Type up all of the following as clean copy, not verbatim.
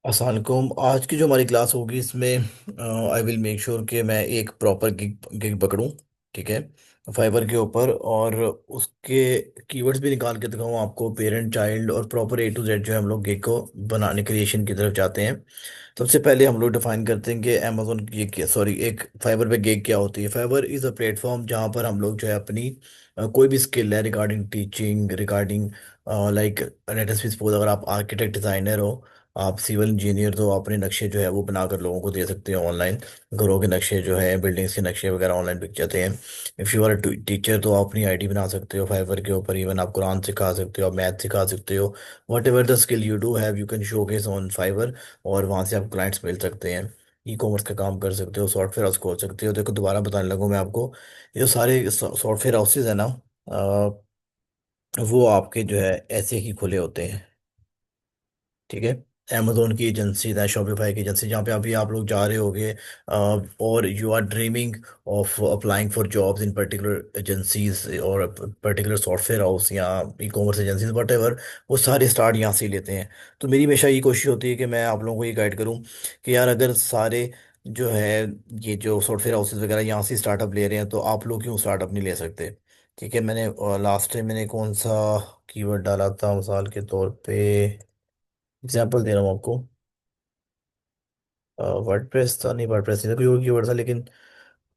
अस्सलाम वालेकुम। आज की जो हमारी क्लास होगी इसमें आई विल मेक श्योर कि मैं एक प्रॉपर गिग गिग पकड़ूं। ठीक है। फाइवर के ऊपर और उसके कीवर्ड्स भी निकाल के दिखाऊं आपको, पेरेंट चाइल्ड और प्रॉपर A to Z जो है हम लोग गिग को बनाने क्रिएशन की तरफ जाते हैं। सबसे पहले हम लोग डिफाइन करते हैं कि अमेजोन गिग क्या, सॉरी, एक फाइवर पे गिग क्या होती है। फाइवर इज़ अ प्लेटफॉर्म जहां पर हम लोग जो है अपनी कोई भी स्किल है regarding teaching, regarding like let us suppose अगर आप आर्किटेक्ट डिज़ाइनर हो, आप सिविल इंजीनियर, तो अपने नक्शे जो है वो बनाकर लोगों को दे सकते हो ऑनलाइन। घरों के नक्शे जो है, बिल्डिंग्स के नक्शे वगैरह ऑनलाइन बिक जाते हैं। इफ़ यू आर टीचर तो आप अपनी आईडी बना सकते हो फाइवर के ऊपर। इवन आप कुरान सिखा सकते हो, आप मैथ सिखा सकते हो। What ever the skill you do have you can showcase on Fiverr. और वहाँ से आप क्लाइंट्स मिल सकते हैं, ई कॉमर्स का काम कर सकते हो, सॉफ्टवेयर हाउस खोल सकते हो। देखो दोबारा बताने लगूँ मैं आपको, ये जो सारे सॉफ्टवेयर हाउसेज है ना, वो आपके जो है ऐसे ही खुले होते हैं। ठीक है। अमेजोन की एजेंसी है, शॉपिफाई की एजेंसी, जहाँ पे अभी आप लोग जा रहे होगे और you are dreaming of applying for jobs in particular agencies और पर्टिकुलर सॉफ्टवेयर हाउस या e commerce agencies whatever, वो सारे स्टार्ट यहाँ से ही लेते हैं। तो मेरी हमेशा ये कोशिश होती है कि मैं आप लोगों को ये गाइड करूँ कि यार अगर सारे जो है ये जो सॉफ्टवेयर हाउसेज वगैरह यहाँ से स्टार्टअप ले रहे हैं, तो आप लोग क्यों स्टार्टअप नहीं ले सकते। ठीक है। मैंने लास्ट टाइम मैंने कौन सा कीवर्ड डाला था मिसाल के तौर पे, एग्जाम्पल दे रहा हूँ आपको। वर्डप्रेस था, नहीं वर्डप्रेस नहीं था, कोई और कीवर्ड था, लेकिन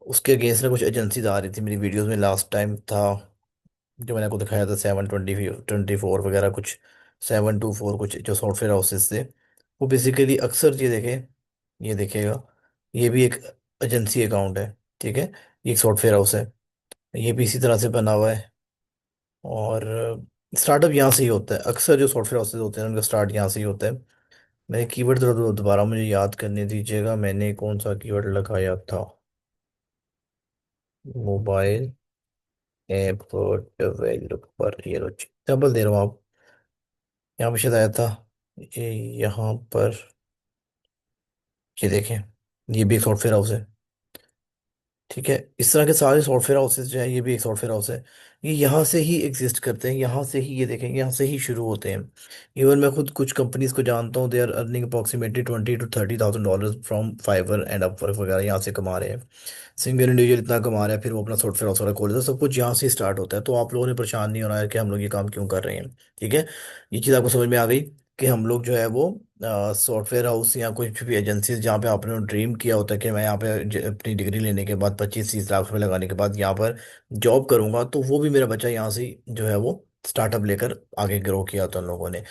उसके अगेंस्ट में कुछ एजेंसीज आ रही थी मेरी वीडियोस में। लास्ट टाइम था जो मैंने आपको दिखाया था 724 वगैरह कुछ, 724 कुछ जो सॉफ्टवेयर हाउसेस थे। वो बेसिकली अक्सर ये देखें, ये देखेगा, ये भी एक एजेंसी अकाउंट है। ठीक है। ये एक सॉफ्टवेयर हाउस है, ये भी इसी तरह से बना हुआ है। और स्टार्टअप यहाँ से ही होता है। अक्सर जो सॉफ्टवेयर हाउसेस होते हैं उनका स्टार्ट यहाँ से ही होता है। मैं कीवर्ड दोबारा मुझे याद करने दीजिएगा, मैंने कौन सा कीवर्ड लगाया था। मोबाइल ऐप डेवलपर, ये लो एग्जाम्पल दे रहा हूँ आप। यहाँ पे शायद आया था, ये यहाँ पर, ये देखें, ये भी एक सॉफ्टवेयर हाउस है। ठीक है। इस तरह के सारे सॉफ्टवेयर हाउसेस जो है, ये भी एक सॉफ्टवेयर हाउस है। ये यहाँ से ही एग्जिस्ट करते हैं, यहाँ से ही, ये देखेंगे यहाँ से ही शुरू होते हैं। इवन मैं खुद कुछ कंपनीज को जानता हूँ, they are earning approximately $20,000 to $30,000 from Fiverr and Upwork वगैरह, यहाँ से कमा रहे हैं। सिंगल इंडिविजुअल इतना कमा रहा है, फिर वो अपना सॉफ्टवेयर हाउस वाला खोल देता है। सब कुछ यहाँ से स्टार्ट होता है। तो आप लोगों ने परेशान नहीं होना है कि हम लोग ये काम क्यों कर रहे हैं। ठीक है। ये चीज़ आपको समझ में आ गई कि हम लोग जो है वो सॉफ्टवेयर हाउस या कुछ भी एजेंसीज जहाँ पे आपने ड्रीम किया होता है कि मैं यहाँ पे अपनी डिग्री लेने के बाद 25-30 लाख रुपए लगाने के बाद यहाँ पर जॉब करूंगा, तो वो भी मेरा बच्चा यहाँ से जो है वो स्टार्टअप लेकर आगे ग्रो किया होता है उन लोगों ने।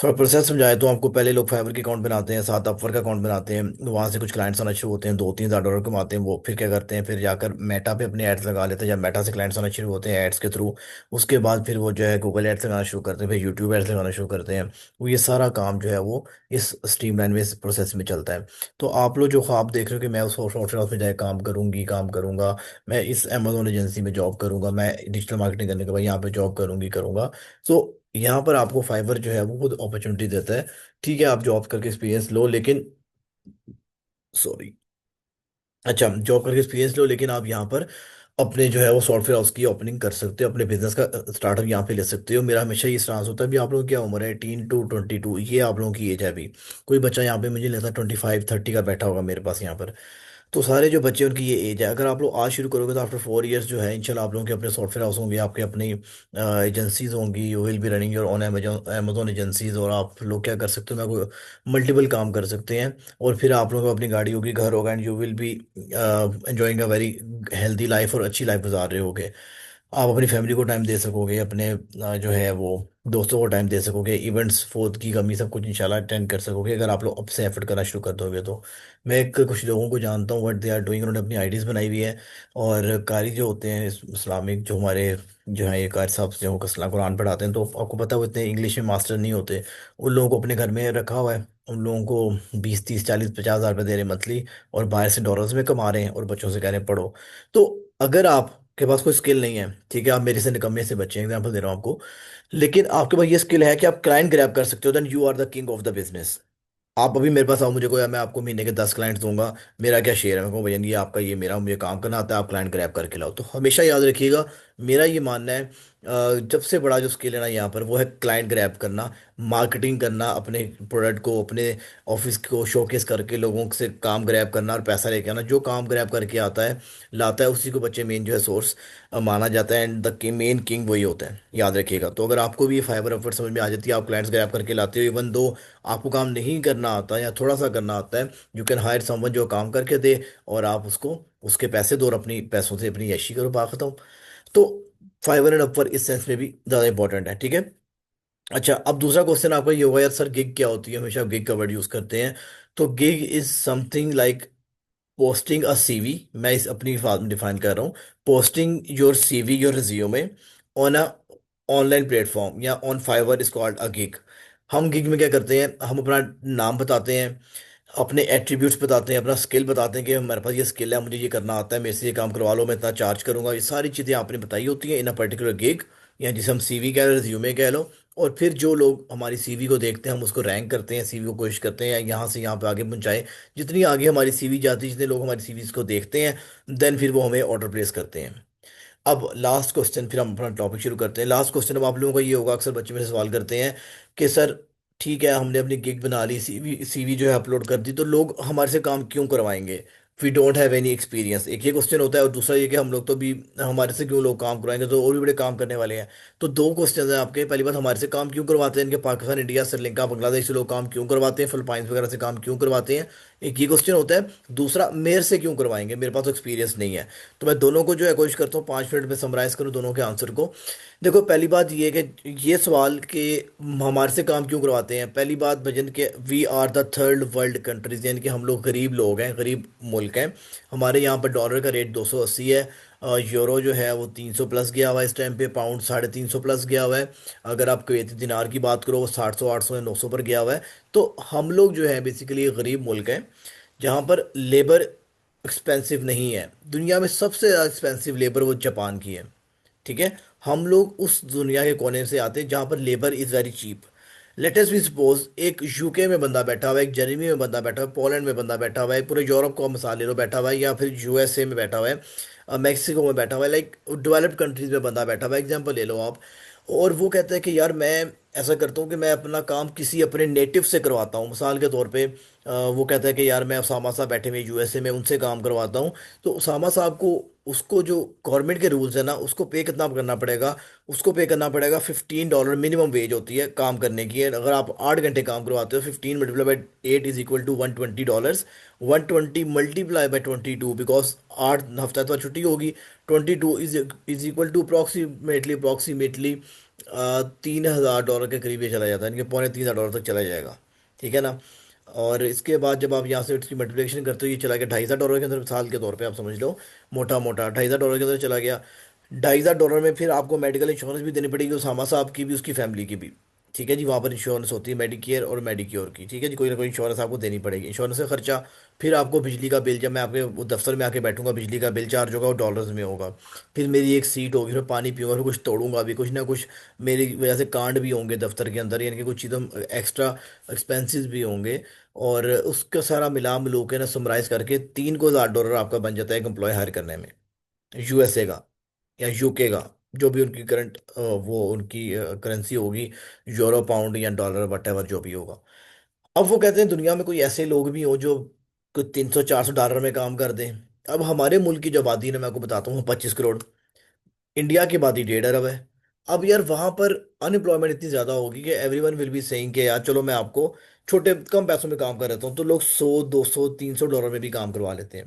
थोड़ा प्रोसेस समझाए तो आपको, पहले लोग फाइवर के अकाउंट बनाते हैं, साथ अपवर्क का अकाउंट बनाते हैं, वहां से कुछ क्लाइंट्स आना शुरू होते हैं, 2-3 हज़ार डॉलर कमाते हैं वो। फिर क्या करते हैं, फिर जाकर मेटा पे अपने एड्स लगा लेते हैं, जब मेटा से क्लाइंट्स आना शुरू होते हैं एड्स के थ्रू। उसके बाद फिर वो जो है गूगल एड्स लगाना शुरू करते हैं, फिर यूट्यूब एड्स लगाना शुरू करते हैं। वो ये सारा काम जो है वो इस स्ट्रीमलाइन में, इस प्रोसेस में चलता है। तो आप लोग जो ख्वाब देख रहे हो कि मैं उस सॉफ्टवेयर हाउस में जाए काम करूंगी, काम करूंगा, मैं इस अमेजोन एजेंसी में जॉब करूंगा, मैं डिजिटल मार्केटिंग करने के बाद यहाँ पे जॉब करूंगी करूंगा, तो यहाँ पर आपको फाइवर जो है वो खुद अपॉर्चुनिटी देता है। ठीक है। आप जॉब करके एक्सपीरियंस लो, लेकिन, सॉरी, अच्छा, जॉब करके एक्सपीरियंस लो, लेकिन आप यहाँ पर अपने जो है वो सॉफ्टवेयर हाउस की ओपनिंग कर सकते हो, अपने बिजनेस का स्टार्टअप यहाँ पे ले सकते हो। मेरा हमेशा ये स्टांस होता है। अभी आप लोगों की क्या उम्र है, 18 to 22, ये आप लोगों की एज है अभी। कोई बच्चा यहाँ पे मुझे नहीं लगता 25-30 का बैठा होगा मेरे पास यहाँ पर। तो सारे जो बच्चे उनकी ये एज है। अगर आप लोग आज शुरू करोगे तो आफ्टर 4 इयर्स जो है इंशाल्लाह आप लोगों के अपने सॉफ्टवेयर हाउस होंगे, आपके अपनी एजेंसीज होंगी, you will be running your on Amazon agencies. और आप लोग क्या कर सकते हो, मैं कोई मल्टीपल काम कर सकते हैं। और फिर आप लोगों को अपनी गाड़ी होगी, घर होगा, and you will be enjoying a very healthy life और अच्छी लाइफ गुजार रहे होगे। आप अपनी फैमिली को टाइम दे सकोगे, अपने जो है वो दोस्तों को टाइम दे सकोगे, इवेंट्स फोर्थ की कमी सब कुछ इंशाल्लाह अटेंड कर सकोगे अगर आप लोग अब से एफर्ट करना शुरू कर दोगे तो। मैं एक कुछ लोगों को जानता हूँ, व्हाट दे आर डूइंग, उन्होंने अपनी आईडीज बनाई हुई है। और कारी जो होते हैं इस्लामिक, जो हमारे जो है ये कारी साहब जो कुरान पढ़ाते हैं, तो आपको पता है वो इतने इंग्लिश में मास्टर नहीं होते। उन लोगों को अपने घर में रखा हुआ है। उन लोगों को 20-30-40-50 हज़ार रुपये दे रहे हैं मंथली, और बाहर से डॉलर्स में कमा रहे हैं, और बच्चों से कह रहे हैं पढ़ो। तो अगर आपके पास कोई स्किल नहीं है, ठीक है, आप मेरे से निकम्मे से बच्चे, एग्जाम्पल दे रहा हूँ आपको, लेकिन आपके पास ये स्किल है कि आप क्लाइंट ग्रैब कर सकते हो, then you are the king of the business. आप अभी मेरे पास आओ, मुझे कोई, मैं आपको महीने के 10 क्लाइंट्स दूंगा, मेरा क्या शेयर है, मैं कहूँ भैया ये आपका, ये मेरा, मुझे काम करना आता है, आप क्लाइंट ग्रैब करके लाओ। तो हमेशा याद रखिएगा, मेरा ये मानना है जब से बड़ा जो स्किल है ना यहाँ पर, वो है क्लाइंट ग्रैब करना, मार्केटिंग करना, अपने प्रोडक्ट को, अपने ऑफिस को शोकेस करके लोगों से काम ग्रैब करना और पैसा लेके आना। जो काम ग्रैब करके आता है, लाता है, उसी को बच्चे मेन जो है सोर्स माना जाता है, एंड द मेन किंग वही होता है, याद रखिएगा। तो अगर आपको भी ये फाइबर एफर्ट समझ में आ जाती है, आप क्लाइंट्स ग्रैब करके लाते हो, इवन दो आपको काम नहीं करना आता या थोड़ा सा करना आता है, यू कैन हायर समवन जो काम करके दे, और आप उसको उसके पैसे दो और अपनी पैसों से अपनी ऐशी करो, बात खत्म। तो फाइवर एंड अपवर्क इस सेंस में भी ज्यादा इंपॉर्टेंट है, ठीक है। अच्छा, अब दूसरा क्वेश्चन आपका ये होगा, यार सर गिग क्या होती है, हमेशा गिग का वर्ड यूज करते हैं। तो gig is something like posting a CV. मैं इस अपनी डिफाइन कर रहा हूँ। Posting your CV, your resume on a online platform या ऑन Fiverr is called a gig. हम गिग में क्या करते हैं, हम अपना नाम बताते हैं, अपने एट्रीब्यूट्स बताते हैं, अपना स्किल बताते हैं कि हमारे पास ये स्किल है, मुझे ये करना आता है, मेरे से ये काम करवा लो, मैं इतना चार्ज करूंगा। ये सारी चीज़ें आपने बताई होती हैं इन अ पर्टिकुलर गिग, या जिसे हम सीवी कह लो, रिज्यूमे कह लो। और फिर जो लोग हमारी सीवी को देखते हैं, हम उसको रैंक करते हैं, सीवी को कोशिश करते हैं यहाँ से यहाँ पे आगे पहुंचाए। जितनी आगे हमारी सीवी जाती है, जितने लोग हमारी सीवीज को देखते हैं, देन फिर वो हमें ऑर्डर प्लेस करते हैं। अब लास्ट क्वेश्चन, फिर हम अपना टॉपिक शुरू करते हैं। लास्ट क्वेश्चन अब आप लोगों का ये होगा, अक्सर बच्चे मेरे से सवाल करते हैं कि सर ठीक है, हमने अपनी गिग बना ली, सीवी सीवी जो है अपलोड कर दी, तो लोग हमारे से काम क्यों करवाएंगे, we don't have any experience, एक ये क्वेश्चन होता है। और दूसरा ये कि हम लोग तो भी, हमारे से क्यों लोग काम करवाएंगे, तो और भी बड़े काम करने वाले हैं। तो दो क्वेश्चन हैं आपके। पहली बात, हमारे से काम क्यों करवाते हैं, इनके पाकिस्तान, इंडिया, श्रीलंका, बांग्लादेश से लोग काम क्यों करवाते हैं, फिलीपाइंस वगैरह से काम क्यों करवाते हैं, एक ये क्वेश्चन होता है। दूसरा, मेरे से क्यों करवाएंगे, मेरे पास तो एक्सपीरियंस नहीं है। तो मैं दोनों को जो है कोशिश करता हूँ 5 मिनट में समराइज करूँ दोनों के आंसर को। देखो, पहली बात ये है कि ये सवाल कि हमारे से काम क्यों करवाते हैं, पहली बात भजन के, we are the third world countries, यानी कि हम लोग गरीब लोग हैं, गरीब मुल्क हैं। हमारे यहाँ पर डॉलर का रेट 280 है, यूरो जो है वो 300 प्लस गया हुआ है इस टाइम पे, पाउंड 350 प्लस गया हुआ है। अगर आप कुवैती दिनार की बात करो, वो 700 800 या 900 पर गया हुआ है। तो हम लोग जो है बेसिकली गरीब मुल्क हैं, जहाँ पर लेबर एक्सपेंसिव नहीं है। दुनिया में सबसे ज़्यादा एक्सपेंसिव लेबर वो जापान की है, ठीक है। हम लोग उस दुनिया के कोने से आते हैं जहाँ पर labour is very cheap. Let us be suppose, एक यूके में बंदा बैठा हुआ है, एक जर्मनी में बंदा बैठा हुआ है, पोलैंड में बंदा बैठा हुआ है, पूरे यूरोप को मिसाल ले लो बैठा हुआ है, या फिर यूएसए में बैठा हुआ है, मैक्सिको में बैठा हुआ है, लाइक डेवलप्ड कंट्रीज में बंदा बैठा हुआ है, एग्जांपल ले लो आप। और वो कहता है कि यार मैं ऐसा करता हूँ कि मैं अपना काम किसी अपने नेटिव से करवाता हूँ, मिसाल के तौर पे वो कहता है कि यार मैं उसामा साहब बैठे हुए यूएसए में, उनसे काम करवाता हूँ। तो उसामा साहब को, उसको जो गवर्नमेंट के रूल्स है ना, उसको पे कितना करना पड़ेगा, उसको पे करना पड़ेगा $15 मिनिमम वेज होती है काम करने की। अगर आप 8 घंटे काम करवाते हो, 15 multiply by 8 is equal to $120। 120 multiply by 22, because 8 हफ्ता तो छुट्टी होगी। 22 इज इक्वल टू अप्रॉक्सीमेटली $3,000 के करीब ये चला जाता है, इनके $2,500 तक चला जाएगा, ठीक है ना। और इसके बाद जब आप यहाँ से इसकी मल्टीप्लिकेशन करते हो, ये चला गया $2,500 के अंदर, साल के तौर पे आप समझ लो, मोटा मोटा $2,500 के अंदर चला गया। $2,500 में फिर आपको मेडिकल इंश्योरेंस भी देनी पड़ेगी, उसामा साहब की भी, उसकी फैमिली की भी, ठीक है जी। वहाँ पर इंश्योरेंस होती है, मेडिकेयर और मेडिक्योर की, ठीक है जी, कोई ना कोई इंश्योरेंस आपको देनी पड़ेगी, इंश्योरेंस का खर्चा। फिर आपको बिजली का बिल, जब मैं आपके वो दफ्तर में आके बैठूंगा, बिजली का बिल चार्ज होगा, वो डॉलर्स में होगा। फिर मेरी एक सीट होगी, फिर पानी पीऊंगा, फिर कुछ तोड़ूंगा भी, कुछ ना कुछ मेरी वजह से कांड भी होंगे दफ्तर के अंदर, यानी कि कुछ चीज़ें एक्स्ट्रा एक्सपेंसेस भी होंगे। और उसका सारा मिला मिलू के ना समराइज करके $3,000 आपका बन जाता है एक एम्प्लॉय हायर करने में, यूएसए का या यूके का, जो भी उनकी करंट वो उनकी करेंसी होगी, यूरो, पाउंड या डॉलर, वटेवर जो भी होगा। अब वो कहते हैं दुनिया में कोई ऐसे लोग भी हो जो कुछ $300 400 में काम कर दें। अब हमारे मुल्क की जो आबादी है ना, मैं आपको बताता हूँ, 25 करोड़। इंडिया की आबादी 1.5 अरब है। अब यार वहां पर अनएम्प्लॉयमेंट इतनी ज्यादा होगी कि एवरीवन विल बी सेइंग कि यार चलो मैं आपको छोटे कम पैसों में काम कर देता हूँ, तो लोग 100 200 300 डॉलर में भी काम करवा लेते हैं।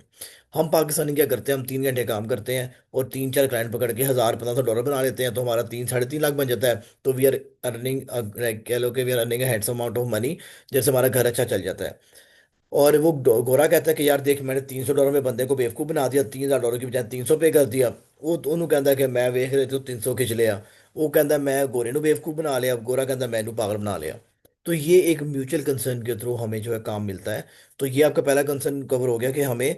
हम पाकिस्तानी क्या करते हैं, हम 3 घंटे काम करते हैं और 3 4 क्लाइंट पकड़ के 1,000 1,500 डॉलर बना लेते हैं, तो हमारा 3 3.5 लाख बन जाता है। तो वी आर अर्निंग, कह लो कि we are earning handsome amount of money, जैसे हमारा घर अच्छा चल जाता है। और वो गोरा कहता है कि यार देख, मैंने $300 में बंदे को बेवकूफ़ बना दिया, $3,000 की बजाय 300 पे कर दिया। वो ਉਹਨੂੰ ਕਹਿੰਦਾ ਕਿ ਮੈਂ ਵੇਖ ਰਹੇ ਤੂੰ 300 खिंच लिया। वो कहता है मैं गोरे ਨੂੰ बेवकूफ़ बना लिया, अब गोरा कहता है मैनू पागल बना लिया। तो ये एक म्यूचुअल कंसर्न के थ्रू हमें जो है काम मिलता है। तो ये आपका पहला कंसर्न कवर हो गया कि हमें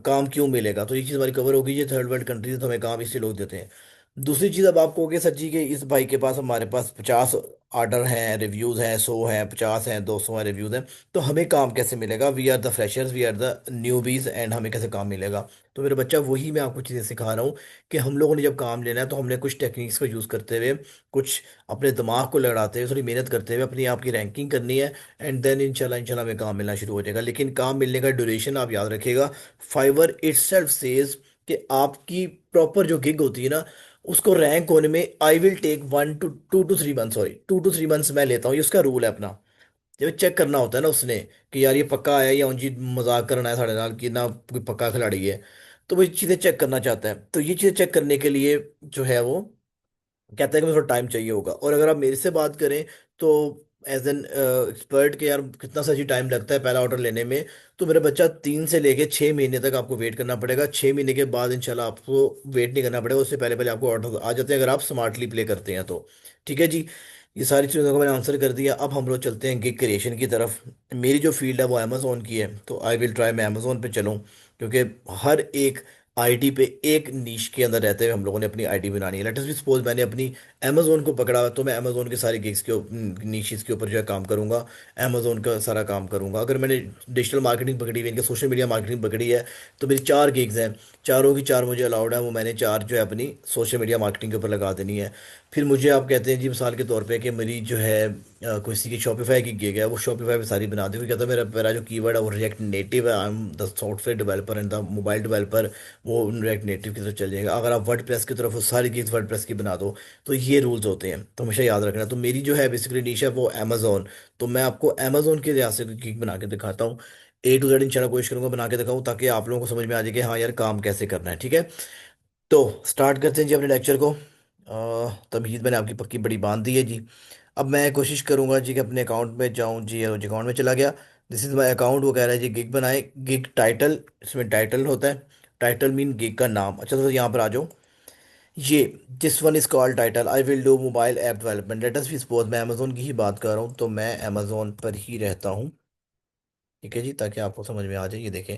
काम क्यों मिलेगा, तो ये चीज़ हमारी कवर होगी, ये थर्ड वर्ल्ड कंट्री तो हमें काम इसलिए लोग देते हैं। दूसरी चीज़ अब आपको हो गया सर जी कि इस भाई के पास, हमारे पास 50 ऑर्डर हैं, रिव्यूज हैं, 100 हैं, 50 हैं, 200 हैं रिव्यूज हैं, तो हमें काम कैसे मिलेगा? We are the freshers, we are the newbies, and हमें कैसे काम मिलेगा? तो मेरे बच्चा वही मैं आपको चीज़ें सिखा रहा हूँ कि हम लोगों ने जब काम लेना है तो हमने कुछ टेक्निक्स को यूज़ करते हुए, कुछ अपने दिमाग को लड़ाते हुए, थोड़ी मेहनत करते हुए अपनी आपकी रैंकिंग करनी है। एंड देन इंशाल्लाह इंशाल्लाह हमें काम मिलना शुरू हो जाएगा। लेकिन काम मिलने का ड्यूरेशन आप याद रखिएगा, फाइवर इटसेल्फ सेज कि आपकी प्रॉपर जो गिग होती है ना, उसको रैंक होने में I will take 1 to 2 to 3 months, sorry 2 to 3 months मैं लेता हूँ, ये उसका रूल है अपना। जब चेक करना होता है ना उसने कि यार ये पक्का है या उनकी मजाक करना है साढ़े नाल कि ना कोई पक्का खिलाड़ी है, तो वो ये चीज़ें चेक करना चाहता है। तो ये चीज़ें चेक करने के लिए जो है वो कहता है कि मुझे थोड़ा टाइम चाहिए होगा। और अगर आप मेरे से बात करें तो एज एन एक्सपर्ट के यार कितना सही टाइम लगता है पहला ऑर्डर लेने में, तो मेरा बच्चा 3 से लेके 6 महीने तक आपको वेट करना पड़ेगा। 6 महीने के बाद इंशाल्लाह आपको वेट नहीं करना पड़ेगा, उससे पहले पहले आपको ऑर्डर आ जाते हैं अगर आप स्मार्टली प्ले करते हैं तो। ठीक है जी, ये सारी चीज़ों का मैंने आंसर कर दिया। अब हम लोग चलते हैं गिग क्रिएशन की तरफ। मेरी जो फील्ड है वो अमेजोन की है, तो आई विल ट्राई मैं अमेजोन पे चलूँ, क्योंकि हर एक आईटी पे एक नीश के अंदर रहते हुए हम लोगों ने अपनी आईटी बनानी है। लेट अस भी सपोज मैंने अपनी अमेजोन को पकड़ा, तो मैं अमेजोन के सारे गिग्स के नीशेस के ऊपर जो है काम करूंगा, अमेजोन का सारा काम करूंगा। अगर मैंने डिजिटल मार्केटिंग पकड़ी हुई है, इनके सोशल मीडिया मार्केटिंग पकड़ी है, तो मेरी 4 गिग्स हैं, चारों की चार मुझे अलाउड है, वो मैंने चार जो है अपनी सोशल मीडिया मार्केटिंग के ऊपर लगा देनी है। फिर मुझे आप कहते हैं जी मिसाल के तौर पे कि मेरी जो है किसी की शॉपिफाई की गिग है, वो शॉपिफाई पे सारी बना दी। फिर कहता है मेरा मेरा जो कीवर्ड है वो रिएक्ट नेटिव है, I am the software developer and the mobile developer, वो रिएक्ट नेटिव की तरफ चल जाएगा। अगर आप वर्ड प्रेस की तरफ वो सारी गिग्स वर्ड प्रेस की बना दो, तो ये रूल्स होते हैं, तो हमेशा याद रखना। तो मेरी जो है बेसिकली नीश है वो अमेजोन। तो मैं आपको अमेजोन के लिहाज से गिग बना के दिखाता हूँ, A to Z इंशाल्लाह कोशिश करूंगा बना के दिखाऊं, ताकि आप लोगों को समझ में आ जाए कि हाँ यार काम कैसे करना है। ठीक है, तो स्टार्ट करते हैं जी अपने लेक्चर को। तबीयत मैंने आपकी पक्की बड़ी बांध दी है जी। अब मैं कोशिश करूंगा जी कि अपने अकाउंट में जाऊं जी, और अकाउंट में चला गया। This is my account. वो कह रहा है जी गिग बनाए, गिग टाइटल, इसमें टाइटल होता है, टाइटल मीन गिग का नाम। अच्छा तो यहाँ पर आ जाओ, ये this one is called title, I will do mobile app development. Let us भी सपोज मैं अमेजोन की ही बात कर रहा हूँ, तो मैं अमेजोन पर ही रहता हूँ। ठीक है जी, ताकि आपको समझ में आ जाए। ये देखें,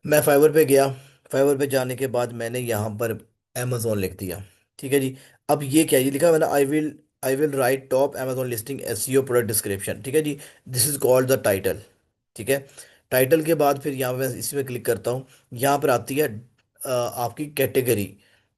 मैं फाइवर पे गया, फाइवर पे जाने के बाद मैंने यहाँ पर अमेजोन लिख दिया। ठीक है जी, अब ये क्या, ये लिखा मैंने, I will write top Amazon listing SEO product description. ठीक है जी, this is called the title. ठीक है, टाइटल के बाद फिर यहाँ पे मैं इसी पे क्लिक करता हूँ, यहाँ पर आती है आपकी category.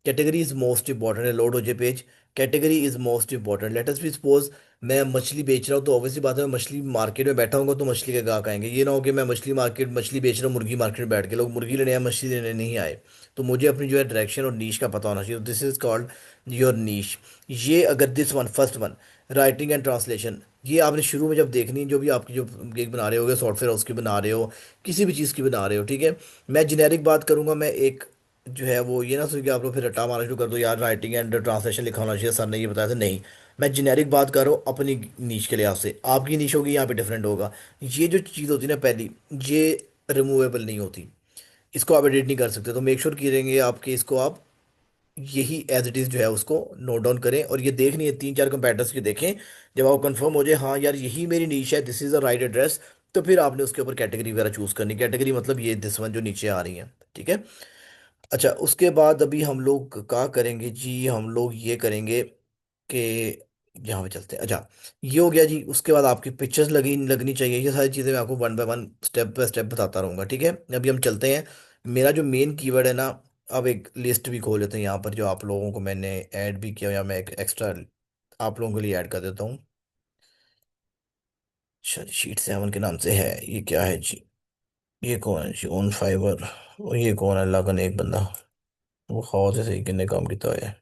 Category is most important है, लोड हो जाए page. Category is most important. Let us भी सपोज मैं मछली बेच रहा हूँ, तो ऑब्वियसली बात है मैं मछली मार्केट में बैठा हूँ तो मछली के ग्राहक आएंगे। ये ना हो कि मैं मछली बेच रहा हूँ मुर्गी मार्केट में बैठ के, लोग मुर्गी लेने आए मछली लेने नहीं आए। तो मुझे अपनी जो है डायरेक्शन और नीश का पता होना चाहिए। This is called your niche. ये अगर this one first one, writing and translation, ये आपने शुरू में जब देखनी, जो भी आपकी जो गिग बना रहे होगे, सॉफ्टवेयर हाउस की बना रहे हो, किसी भी चीज़ की बना रहे हो। ठीक है, मैं जेनेरिक बात करूंगा, मैं एक जो है वो ये ना सोच के आप लोग फिर रट्टा मारना शुरू कर दो, यार राइटिंग एंड ट्रांसलेशन लिखा होना चाहिए, सर ने ये बताया था। नहीं, मैं जेनेरिक बात कर रहा हूँ अपनी नीश के लिहाज से, आपकी नीश होगी यहाँ पे डिफरेंट होगा। ये जो चीज़ होती है ना पहली, ये रिमूवेबल नहीं होती, इसको आप एडिट नहीं कर सकते। तो मेक श्योर करेंगे आपके इसको आप यही एज इट इज़ जो है उसको नोट डाउन करें, और ये देखनी है 3 4 कंपैटर्स की देखें। जब आपको कंफर्म हो जाए हाँ यार यही मेरी नीश है, this is the right address, तो फिर आपने उसके ऊपर कैटेगरी वगैरह चूज़ करनी। कैटेगरी मतलब ये दिस वन जो नीचे आ रही है। ठीक है, अच्छा उसके बाद अभी हम लोग क्या करेंगे जी, हम लोग ये करेंगे कि यहाँ पे चलते हैं। अच्छा ये हो गया जी, उसके बाद आपकी पिक्चर्स लगनी चाहिए। ये सारी चीज़ें मैं आपको one by one step by step बताता रहूँगा। ठीक है, अभी हम चलते हैं। मेरा जो मेन कीवर्ड है ना, अब एक लिस्ट भी खोल लेते हैं यहाँ पर, जो आप लोगों को मैंने ऐड भी किया, या मैं एक एक्स्ट्रा आप लोगों के लिए ऐड कर देता हूँ। अच्छा शीट 7 के नाम से है, ये क्या है जी? ये कौन है जी? On Fiverr. ये कौन है? लगन एक बंदा, वो खाओ से सही कितने काम किया है।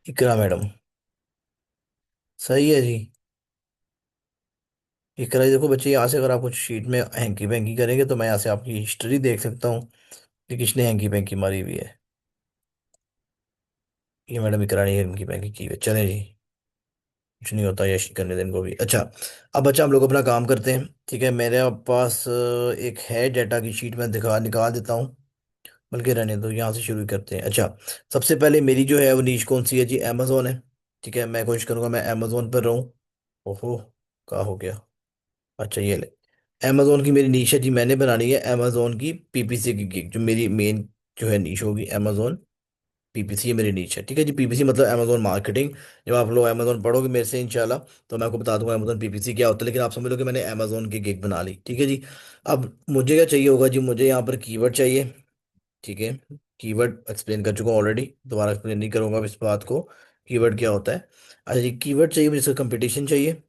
इकरा मैडम, सही है जी। इकरा जी, देखो बच्चे यहाँ से अगर आप कुछ शीट में हैंकी पैंकी करेंगे, तो मैं यहाँ से आपकी हिस्ट्री देख सकता हूँ कि किसने हैंकी पैंकी मारी हुई है। ये मैडम इकरा ने हैंकी पैंकी की हुई है। चलें जी, कुछ नहीं होता, यश करने दें इनको भी। अच्छा, अब बच्चा हम लोग अपना काम करते हैं। ठीक है, मेरे पास एक है डाटा की शीट, में दिखा निकाल देता हूँ, बल्कि रहने दो, यहाँ से शुरू करते हैं। अच्छा, सबसे पहले मेरी जो है वो नीश कौन सी है जी? अमेजोन है। ठीक है, मैं कोशिश करूंगा मैं अमेजोन पर रहूं। ओहो, क्या हो गया? अच्छा ये ले, अमेजोन की मेरी नीश है जी, मैंने बनानी है अमेजोन की पीपीसी की गिग, जो मेरी मेन जो है नीच होगी अमेजोन पीपीसी, ये मेरी नीच है। ठीक है जी, पीपीसी मतलब अमेजोन मार्केटिंग। जब आप लोग अमेजोन पढ़ोगे मेरे से इंशाल्लाह, तो मैं आपको बता दूंगा अमेजोन पीपीसी क्या होता है, लेकिन आप समझ लो कि मैंने अमेजोन की गिग बना ली। ठीक है जी। अब मुझे क्या चाहिए होगा जी, मुझे यहाँ पर कीवर्ड चाहिए। ठीक है, कीवर्ड एक्सप्लेन कर चुका हूँ ऑलरेडी, दोबारा एक्सप्लेन नहीं करूंगा अब इस बात को, कीवर्ड क्या होता है। अच्छा जी, कीवर्ड चाहिए मुझे, कंपटीशन चाहिए,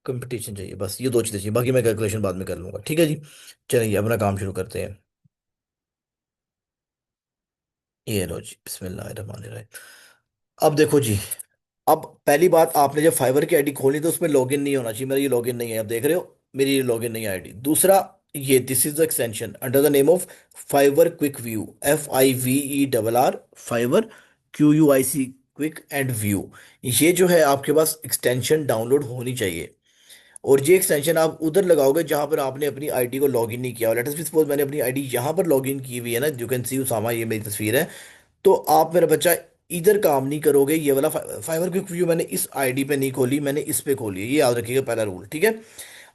कंपटीशन चाहिए, बस ये दो चीज़ें चाहिए, बाकी मैं कैलकुलेशन बाद में कर लूंगा। ठीक है जी, चलिए अपना काम शुरू करते हैं। ये लो जी, बिस्मिल्लाहिर्रहमानिर्रहीम। अब देखो जी, अब पहली बात, आपने जब फाइवर की आईडी खोली तो उसमें लॉगिन नहीं होना चाहिए, मेरा ये लॉगिन नहीं है, आप देख रहे हो मेरी ये लॉगिन नहीं है आईडी। दूसरा, ये this is the extension under the name of Fiverr quick view, FIVERR, Fiverr QUIC, quick and view. ये जो है आपके पास एक्सटेंशन डाउनलोड होनी चाहिए। और ये एक्सटेंशन आप उधर लगाओगे जहां पर आपने अपनी आईडी को लॉगिन नहीं किया। लेट अस सपोज मैंने अपनी आईडी यहां पर लॉगिन की हुई है ना, यू कैन सी उसामा, ये मेरी तस्वीर है। तो आप मेरा बच्चा इधर काम नहीं करोगे, ये वाला फाइवर क्विक व्यू मैंने इस आईडी पे नहीं खोली, मैंने इस पे खोली है, ये याद रखिएगा पहला रूल। ठीक है।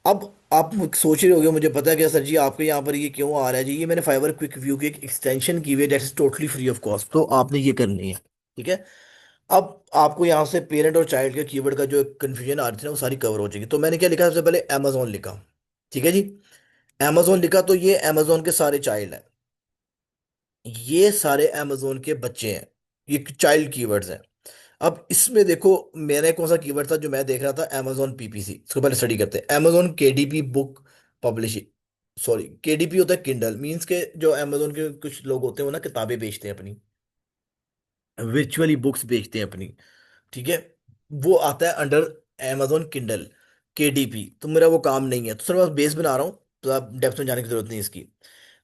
अब आप सोच रहे होगे मुझे पता है क्या सर जी आपके यहाँ पर ये क्यों आ रहा है जी, ये मैंने फाइवर क्विक व्यू की एक एक्सटेंशन की हुई है that is totally free of cost, तो आपने ये करनी है। ठीक है। अब आपको यहाँ से पेरेंट और चाइल्ड के कीवर्ड का जो कंफ्यूजन आ रही थी ना, वो सारी कवर हो जाएगी। तो मैंने क्या लिखा, सबसे पहले अमेजोन लिखा। ठीक है जी, अमेजोन लिखा, तो ये अमेजोन के सारे चाइल्ड हैं, ये सारे अमेजोन के बच्चे हैं, ये चाइल्ड कीवर्ड्स हैं। अब इसमें देखो, मैंने कौन सा कीवर्ड था जो मैं देख रहा था, अमेजोन पीपीसी। इसको पहले स्टडी करते हैं। Amazon KDP book publishing, sorry KDP होता है किंडल, मींस के जो अमेजोन के कुछ लोग होते हैं वो ना किताबें बेचते हैं अपनी, वर्चुअली बुक्स बेचते हैं अपनी। ठीक है, वो आता है अंडर अमेजोन किंडल, KDP। तो मेरा वो काम नहीं है, तो सर मैं बेस बना रहा हूँ, तो आप डेप्थ में जाने की जरूरत नहीं इसकी।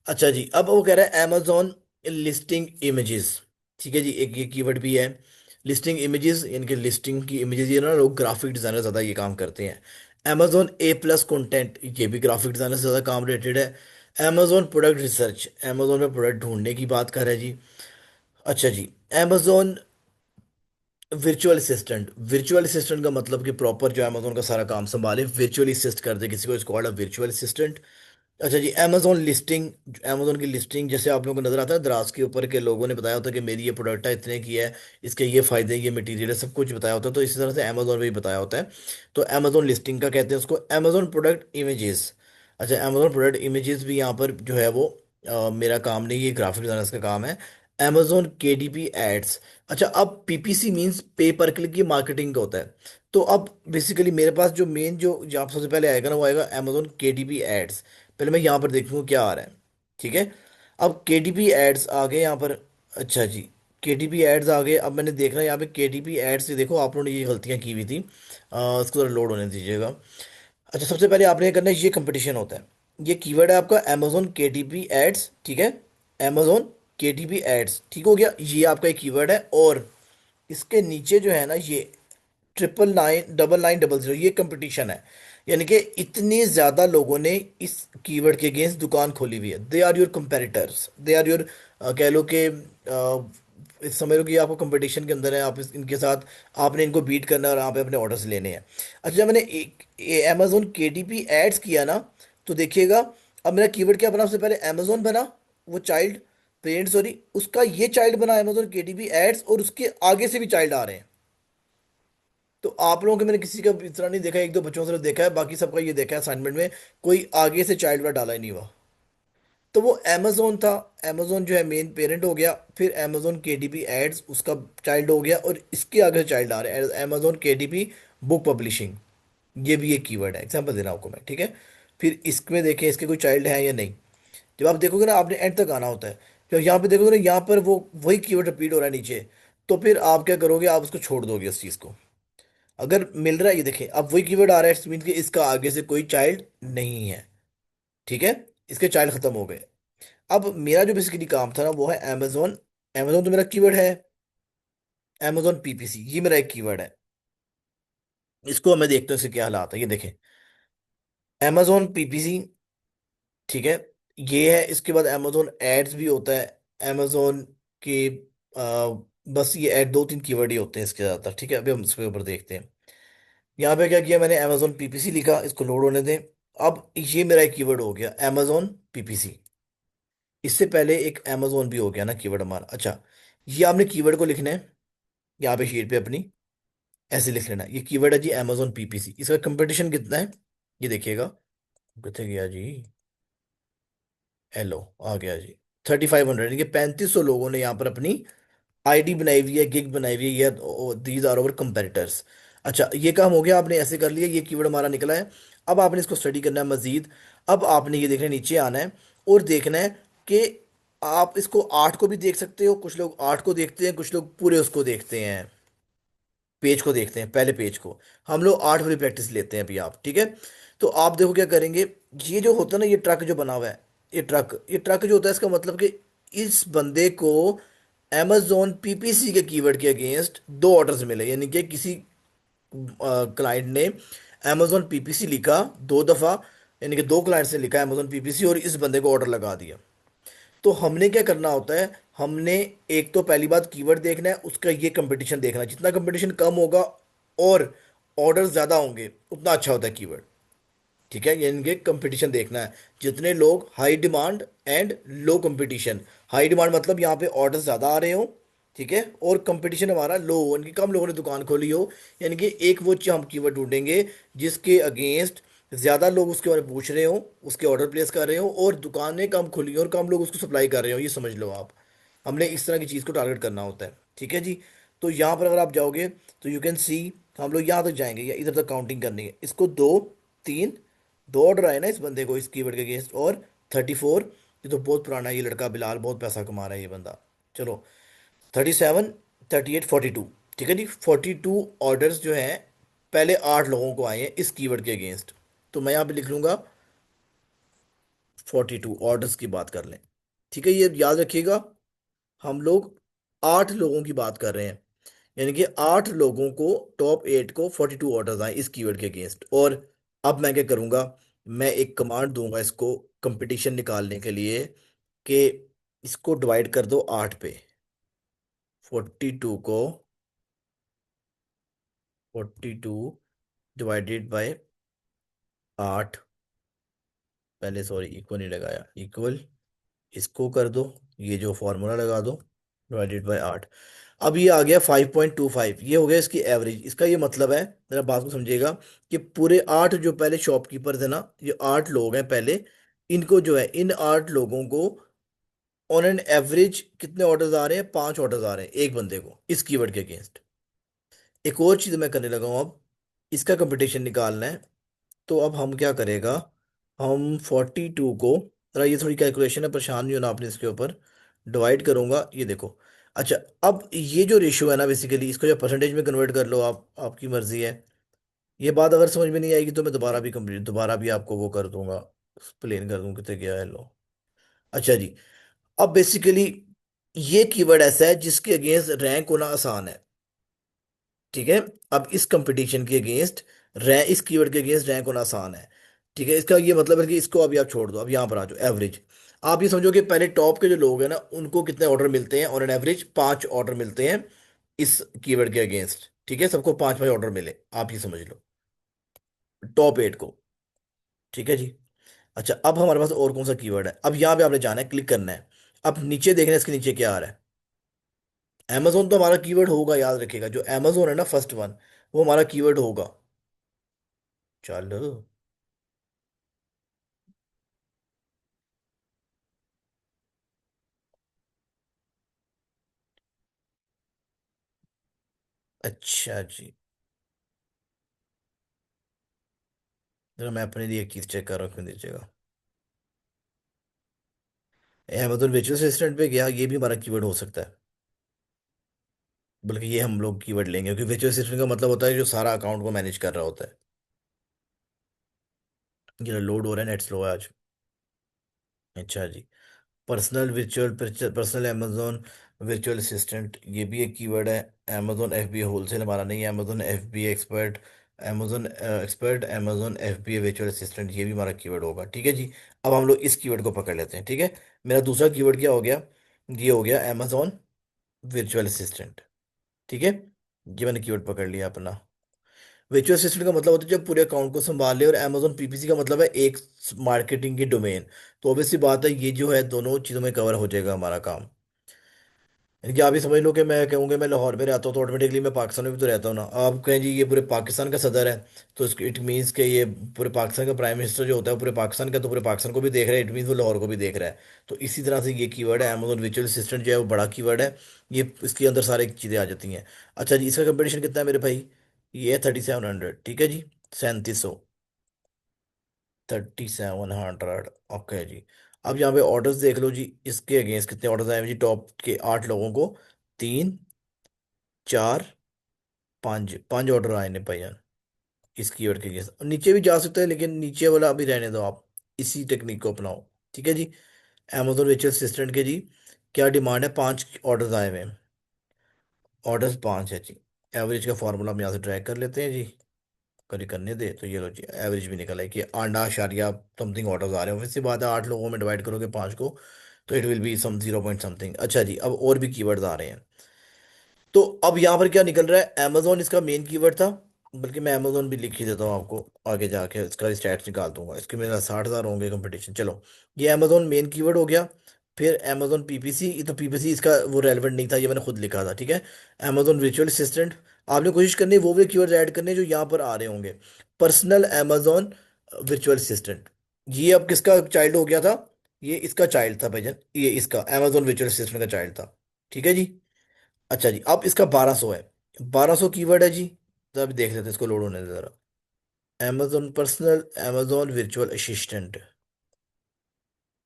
अच्छा जी, अब वो कह रहा है अमेजोन लिस्टिंग इमेजेस। ठीक है जी, एक ये कीवर्ड भी है लिस्टिंग इमेजेस, यानी कि लिस्टिंग की इमेजेस, ये ना लोग ग्राफिक डिजाइनर ज्यादा ये काम करते हैं। अमेजोन A+ कंटेंट, ये भी ग्राफिक डिजाइनर से ज्यादा काम रिलेटेड है। अमेजोन प्रोडक्ट रिसर्च, अमेजोन में प्रोडक्ट ढूंढने की बात कर रहा है जी। अच्छा जी, Amazon virtual assistant, virtual assistant का मतलब कि प्रॉपर जो अमेजोन का सारा काम संभाले, वर्चुअली असिस्ट कर दे किसी को, इसको कॉल्ड अ वर्चुअल असिस्टेंट। अच्छा जी, अमेजोन लिस्टिंग, अमेजोन की लिस्टिंग जैसे आप लोगों को नजर आता है दराज के ऊपर के लोगों ने बताया होता है कि मेरी ये प्रोडक्ट है, इतने की है, इसके ये फायदे, ये मटेरियल है, सब कुछ बताया होता है, तो इसी तरह से अमेजोन में भी बताया होता है। तो अमेजोन लिस्टिंग का कहते हैं उसको। अमेजोन प्रोडक्ट इमेजेस, अच्छा अमेजोन प्रोडक्ट इमेजेस भी यहाँ पर जो है वो मेरा काम नहीं, ये ग्राफिक डिजाइनर्स का काम है। अमेजोन KDP एड्स, अच्छा अब PPC मींस पे पर क्लिक, की मार्केटिंग का होता है। तो अब बेसिकली मेरे पास जो मेन जो जहाँ सबसे पहले आएगा ना, वो आएगा अमेजोन KDP एड्स। पहले मैं यहाँ पर देखूँ क्या आ रहा है। ठीक है, अब KDP एड्स आ गए यहाँ पर। अच्छा जी, KDP एड्स आ गए, अब मैंने देखना है यहाँ पे KDP एड्स से, देखो आप लोगों ने ये गलतियाँ की हुई थी, इसको थोड़ा लोड होने दीजिएगा। अच्छा सबसे पहले आपने ये करना है, ये कंपटीशन होता है, ये कीवर्ड है आपका अमेजोन KDP एड्स। ठीक है, अमेजोन KDP एड्स, ठीक हो गया, ये आपका एक कीवर्ड है। और इसके नीचे जो है ना, ये 99900, ये कंपटीशन है, यानी कि इतने ज्यादा लोगों ने इस कीवर्ड के अगेंस्ट दुकान खोली हुई है, they are your competitors, they are your, कह लो कि समझ लो कि आपको कंपटीशन के अंदर है, आप इनके साथ आपने इनको बीट करना है और आप अपने ऑर्डर्स लेने हैं। अच्छा जब मैंने एक अमेजोन KDP एड्स किया ना, तो देखिएगा, अब मेरा कीवर्ड क्या बना, सबसे पहले अमेजोन बना, वो चाइल्ड पेरेंट सॉरी, उसका ये चाइल्ड बना अमेजोन KDP एड्स, और उसके आगे से भी चाइल्ड आ रहे हैं। तो आप लोगों के, मैंने किसी का इस तरह नहीं देखा, एक दो बच्चों से देखा है, बाकी सबका ये देखा है असाइनमेंट में, कोई आगे से चाइल्ड वर्ड डाला ही नहीं हुआ। तो वो अमेजोन था, अमेजोन जो है मेन पेरेंट हो गया, फिर अमेजोन KDP एड्स उसका चाइल्ड हो गया, और इसके आगे से चाइल्ड आ रहे हैं अमेजोन KDP बुक पब्लिशिंग। ये भी एक कीवर्ड है, एग्जांपल दे रहा हूं आपको मैं। ठीक है, फिर इसमें देखें इसके कोई चाइल्ड है या नहीं। जब आप देखोगे ना, आपने एंड तक आना होता है, तो यहाँ पे देखोगे ना, यहाँ पर वो वही कीवर्ड रिपीट हो रहा है नीचे, तो फिर आप क्या करोगे, आप उसको छोड़ दोगे उस चीज को। अगर मिल रहा है, ये देखें अब वही कीवर्ड आ रहा है, मीन कि इसका आगे से कोई चाइल्ड नहीं है। ठीक है, इसके चाइल्ड खत्म हो गए। अब मेरा जो बेसिकली काम था ना, वो है अमेजोन, अमेजोन तो मेरा कीवर्ड है, अमेजोन PPC ये मेरा एक कीवर्ड है। इसको मैं देखता हूँ इसके क्या हालात है, ये देखें अमेजोन PPC। ठीक है, ये है, इसके बाद अमेजोन एड्स भी होता है, अमेजोन के बस ये ऐड, दो तीन कीवर्ड ही होते हैं इसके ज्यादातर। ठीक है, अभी हम इसके ऊपर देखते हैं। यहाँ पे क्या किया मैंने, अमेजोन PPC लिखा, इसको लोड होने दें। अब ये मेरा एक कीवर्ड हो गया अमेजोन PPC। इससे पहले एक amazon भी हो गया ना कीवर्ड हमारा। अच्छा, ये आपने कीवर्ड को लिखना है यहाँ पे शीट पे अपनी, ऐसे लिख लेना। ये कीवर्ड है जी amazon PPC। इसका कंपटीशन कितना है ये देखिएगा। कितने गया जी? हेलो, आ गया जी 3500, यानी कि 3500 लोगों ने यहाँ पर अपनी आईडी बनाई हुई है, गिग बनाई हुई है। These are over competitors. अच्छा, ये काम हो गया, आपने ऐसे कर लिया, ये कीवर्ड हमारा निकला है। अब आपने इसको स्टडी करना है मजीद। अब आपने ये देखना है, नीचे आना है और देखना है कि आप इसको आर्ट को भी देख सकते हो। कुछ लोग आर्ट को देखते हैं, कुछ लोग पूरे उसको देखते हैं, पेज को देखते हैं, पहले पेज को। हम लोग आर्ट वाली प्रैक्टिस लेते हैं अभी आप, ठीक है? तो आप देखो क्या करेंगे। ये जो होता है ना, ये ट्रक जो बना हुआ है, ये ट्रक जो होता है, इसका मतलब कि इस बंदे को amazon PPC के कीवर्ड के अगेंस्ट दो ऑर्डर्स मिले, यानी कि किसी क्लाइंट ने amazon PPC लिखा दो दफा, यानी कि दो क्लाइंट्स ने लिखा amazon PPC और इस बंदे को ऑर्डर लगा दिया। तो हमने क्या करना होता है, हमने एक तो पहली बात कीवर्ड देखना है, उसका ये कंपटीशन देखना है। जितना कंपटीशन कम होगा और ऑर्डर ज्यादा होंगे, उतना अच्छा होता है कीवर्ड। ठीक है, ये इनके कंपटीशन देखना है। जितने लोग high demand and low competition, high demand मतलब यहाँ पे ऑर्डर ज़्यादा आ रहे हो, ठीक है, और कंपटीशन हमारा लो हो, यानी कि कम लोगों ने दुकान खोली हो। यानी कि एक वो हम कीवर्ड ढूंढेंगे जिसके अगेंस्ट ज़्यादा लोग उसके बारे में पूछ रहे हो, उसके ऑर्डर प्लेस कर रहे हो, और दुकानें कम खुली हो और कम लोग उसको सप्लाई कर रहे हो, ये समझ लो आप। हमने इस तरह की चीज़ को टारगेट करना होता है, ठीक है जी। तो यहाँ पर अगर आप जाओगे तो यू कैन सी, हम लोग यहाँ तक जाएंगे या इधर तक काउंटिंग करनी है इसको। दो, तीन, दो ऑर्डर आए ना इस बंदे को, इस कीवर्ड के अगेंस्ट, और 34। ये तो बहुत पुराना है, ये लड़का बिलाल बहुत पैसा कमा रहा है ये बंदा। चलो, 37, 38, 42। ठीक है जी, 42 ऑर्डर्स जो हैं पहले 8 लोगों को आए हैं इस कीवर्ड के अगेंस्ट। तो मैं यहाँ पे लिख लूंगा 42 ऑर्डर्स की बात कर लें। ठीक है, ये याद रखिएगा, हम लोग 8 लोगों की बात कर रहे हैं, यानी कि 8 लोगों को, टॉप 8 को 42 ऑर्डर्स आए इस कीवर्ड के अगेंस्ट। और अब मैं क्या करूंगा, मैं एक कमांड दूंगा इसको कंपटीशन निकालने के लिए, कि इसको डिवाइड कर दो 8 पे। 42 को, 42 डिवाइडेड बाय 8, पहले सॉरी इक्वल नहीं लगाया, इक्वल इसको कर दो, ये जो फॉर्मूला लगा दो, डिवाइडेड बाय 8। अब ये आ गया 5.25, ये हो गया इसकी एवरेज। इसका ये मतलब है, मेरा बात को समझिएगा, कि पूरे 8 जो पहले शॉपकीपर्स है ना, ये 8 लोग हैं पहले, इनको जो है, इन 8 लोगों को ऑन एन एवरेज कितने ऑर्डर्स आ रहे हैं? 5 ऑर्डर्स आ रहे हैं एक बंदे को इस कीवर्ड के अगेंस्ट। एक और चीज मैं करने लगा हूं अब, इसका कंपटीशन निकालना है। तो अब हम क्या करेगा, हम 42 को, जरा ये थोड़ी कैलकुलेशन है, परेशान नहीं होना आपने इसके ऊपर, डिवाइड करूंगा, ये देखो। अच्छा, अब ये जो रेशियो है ना, बेसिकली इसको जो परसेंटेज में कन्वर्ट कर लो आप, आपकी मर्जी है। ये बात अगर समझ में नहीं आएगी तो मैं दोबारा भी आपको वो कर दूंगा, एक्सप्लेन कर दूंगा कितने गया है लो। अच्छा जी, अब बेसिकली ये कीवर्ड ऐसा है जिसके अगेंस्ट रैंक होना आसान है, ठीक है। अब इस कंपटीशन के अगेंस्ट इस कीवर्ड के अगेंस्ट रैंक होना आसान है, ठीक है। इसका ये मतलब है कि इसको अभी आप छोड़ दो, अब यहाँ पर आ जाओ एवरेज। आप ये समझो कि पहले टॉप के जो लोग हैं ना, उनको कितने ऑर्डर मिलते हैं, और एन एवरेज 5 ऑर्डर मिलते हैं इस कीवर्ड के अगेंस्ट, ठीक है। सबको 5-5 ऑर्डर मिले, आप ये समझ लो टॉप 8 को, ठीक है जी। अच्छा, अब हमारे पास और कौन सा कीवर्ड है, अब यहाँ पे आपने जाना है, क्लिक करना है। अब नीचे देखना है, इसके नीचे क्या आ रहा है। amazon तो हमारा कीवर्ड होगा, याद रखिएगा, जो amazon है ना फर्स्ट वन, वो हमारा कीवर्ड होगा। चलो, अच्छा जी, जरा मैं अपने लिए एक चीज चेक कर रहा हूँ, क्यों दीजिएगा। amazon virtual असिस्टेंट पे गया, ये भी हमारा कीवर्ड हो सकता है, बल्कि ये हम लोग कीवर्ड लेंगे, क्योंकि virtual असिस्टेंट का मतलब होता है जो सारा अकाउंट को मैनेज कर रहा होता है। ये लोड हो रहा है, नेट स्लो है आज। अच्छा जी, पर्सनल अमेजोन वर्चुअल असिस्टेंट, ये भी एक कीवर्ड है। अमेजोन FBA होलसेल हमारा नहीं है, Amazon FBA expert, Amazon expert, Amazon FBA virtual assistant, ये भी हमारा कीवर्ड होगा, ठीक है जी। अब हम लोग इस कीवर्ड को पकड़ लेते हैं, ठीक है। मेरा दूसरा कीवर्ड क्या हो गया, ये हो गया अमेजोन वर्चुअल असिस्टेंट, ठीक है। ये मैंने कीवर्ड पकड़ लिया अपना। वर्चुअल असिस्टेंट का मतलब होता है जब पूरे अकाउंट को संभाल ले, और Amazon पीपीसी का मतलब है एक मार्केटिंग की डोमेन। तो ऑब्वियसली बात है, ये जो है दोनों चीज़ों में कवर हो जाएगा हमारा काम। यानी कि आप ये समझ लो कि मैं कहूँगा मैं लाहौर में रहता हूँ तो ऑटोमेटिकली मैं पाकिस्तान में भी तो रहता हूँ ना। आप कहें जी ये पूरे पाकिस्तान का सदर है, तो इसको इट मीन्स कि ये पूरे पाकिस्तान का प्राइम मिनिस्टर जो होता है वो पूरे पाकिस्तान का, तो पूरे पाकिस्तान को भी देख रहा है, इट मीन्स वो लाहौर को भी देख रहा है। तो इसी तरह से ये कीवर्ड है अमेजोन वर्चुअल असिस्टेंट जो है वो बड़ा कीवर्ड है। ये इसके अंदर सारी चीज़ें आ जाती हैं। अच्छा जी, इसका कंपटीशन कितना है मेरे भाई? ये है 3700, ठीक है जी, 3700, 3700, ओके जी। अब यहाँ पे ऑर्डर्स देख लो जी, इसके अगेंस्ट कितने ऑर्डर्स आए हैं जी टॉप के 8 लोगों को? तीन, चार, पांच, पांच ऑर्डर आए ने भाईजान इस कीवर्ड के अगेंस्ट। नीचे भी जा सकते हैं लेकिन नीचे वाला अभी रहने दो आप, इसी टेक्निक को अपनाओ, ठीक है जी। Amazon वर्चुअल असिस्टेंट के जी क्या डिमांड है? 5 ऑर्डर्स आए हुए हैं, ऑर्डर्स 5 है जी। एवरेज का फॉर्मूला हम यहाँ से ट्रैक कर लेते हैं जी, कभी करने दे तो ये लो जी, एवरेज भी निकला है कि 8.या समथिंग ऑर्डर्स आ रहे हैं। वैसे बात है 8 लोगों में डिवाइड करोगे 5 को, तो it will be some 0 point something. अच्छा जी, अब और भी कीवर्ड्स आ रहे हैं। तो अब यहाँ पर क्या निकल रहा है? Amazon इसका मेन कीवर्ड था, बल्कि मैं Amazon भी लिख ही देता हूँ आपको, आगे जाके इसका स्टैट्स निकाल दूंगा। इसके मेरा 60,000 होंगे कंपटीशन। चलो, ये Amazon मेन कीवर्ड हो गया। फिर Amazon पीपीसी, ये तो पीपीसी इसका वो रेलेवेंट नहीं था, ये मैंने खुद लिखा था, ठीक है। Amazon वर्चुअल असिस्टेंट, आपने कोशिश करनी है वो भी कीवर्ड ऐड करने जो यहाँ पर आ रहे होंगे। पर्सनल Amazon वर्चुअल असिस्टेंट, ये अब किसका चाइल्ड हो गया था? ये इसका चाइल्ड था भाईजान, ये इसका Amazon वर्चुअल असिस्टेंट का चाइल्ड था, ठीक है जी। अच्छा जी, अब इसका 1200 है, 1200 कीवर्ड है जी। तो अभी देख लेते हैं, इसको लोड होने दे जरा। Amazon personal Amazon virtual assistant,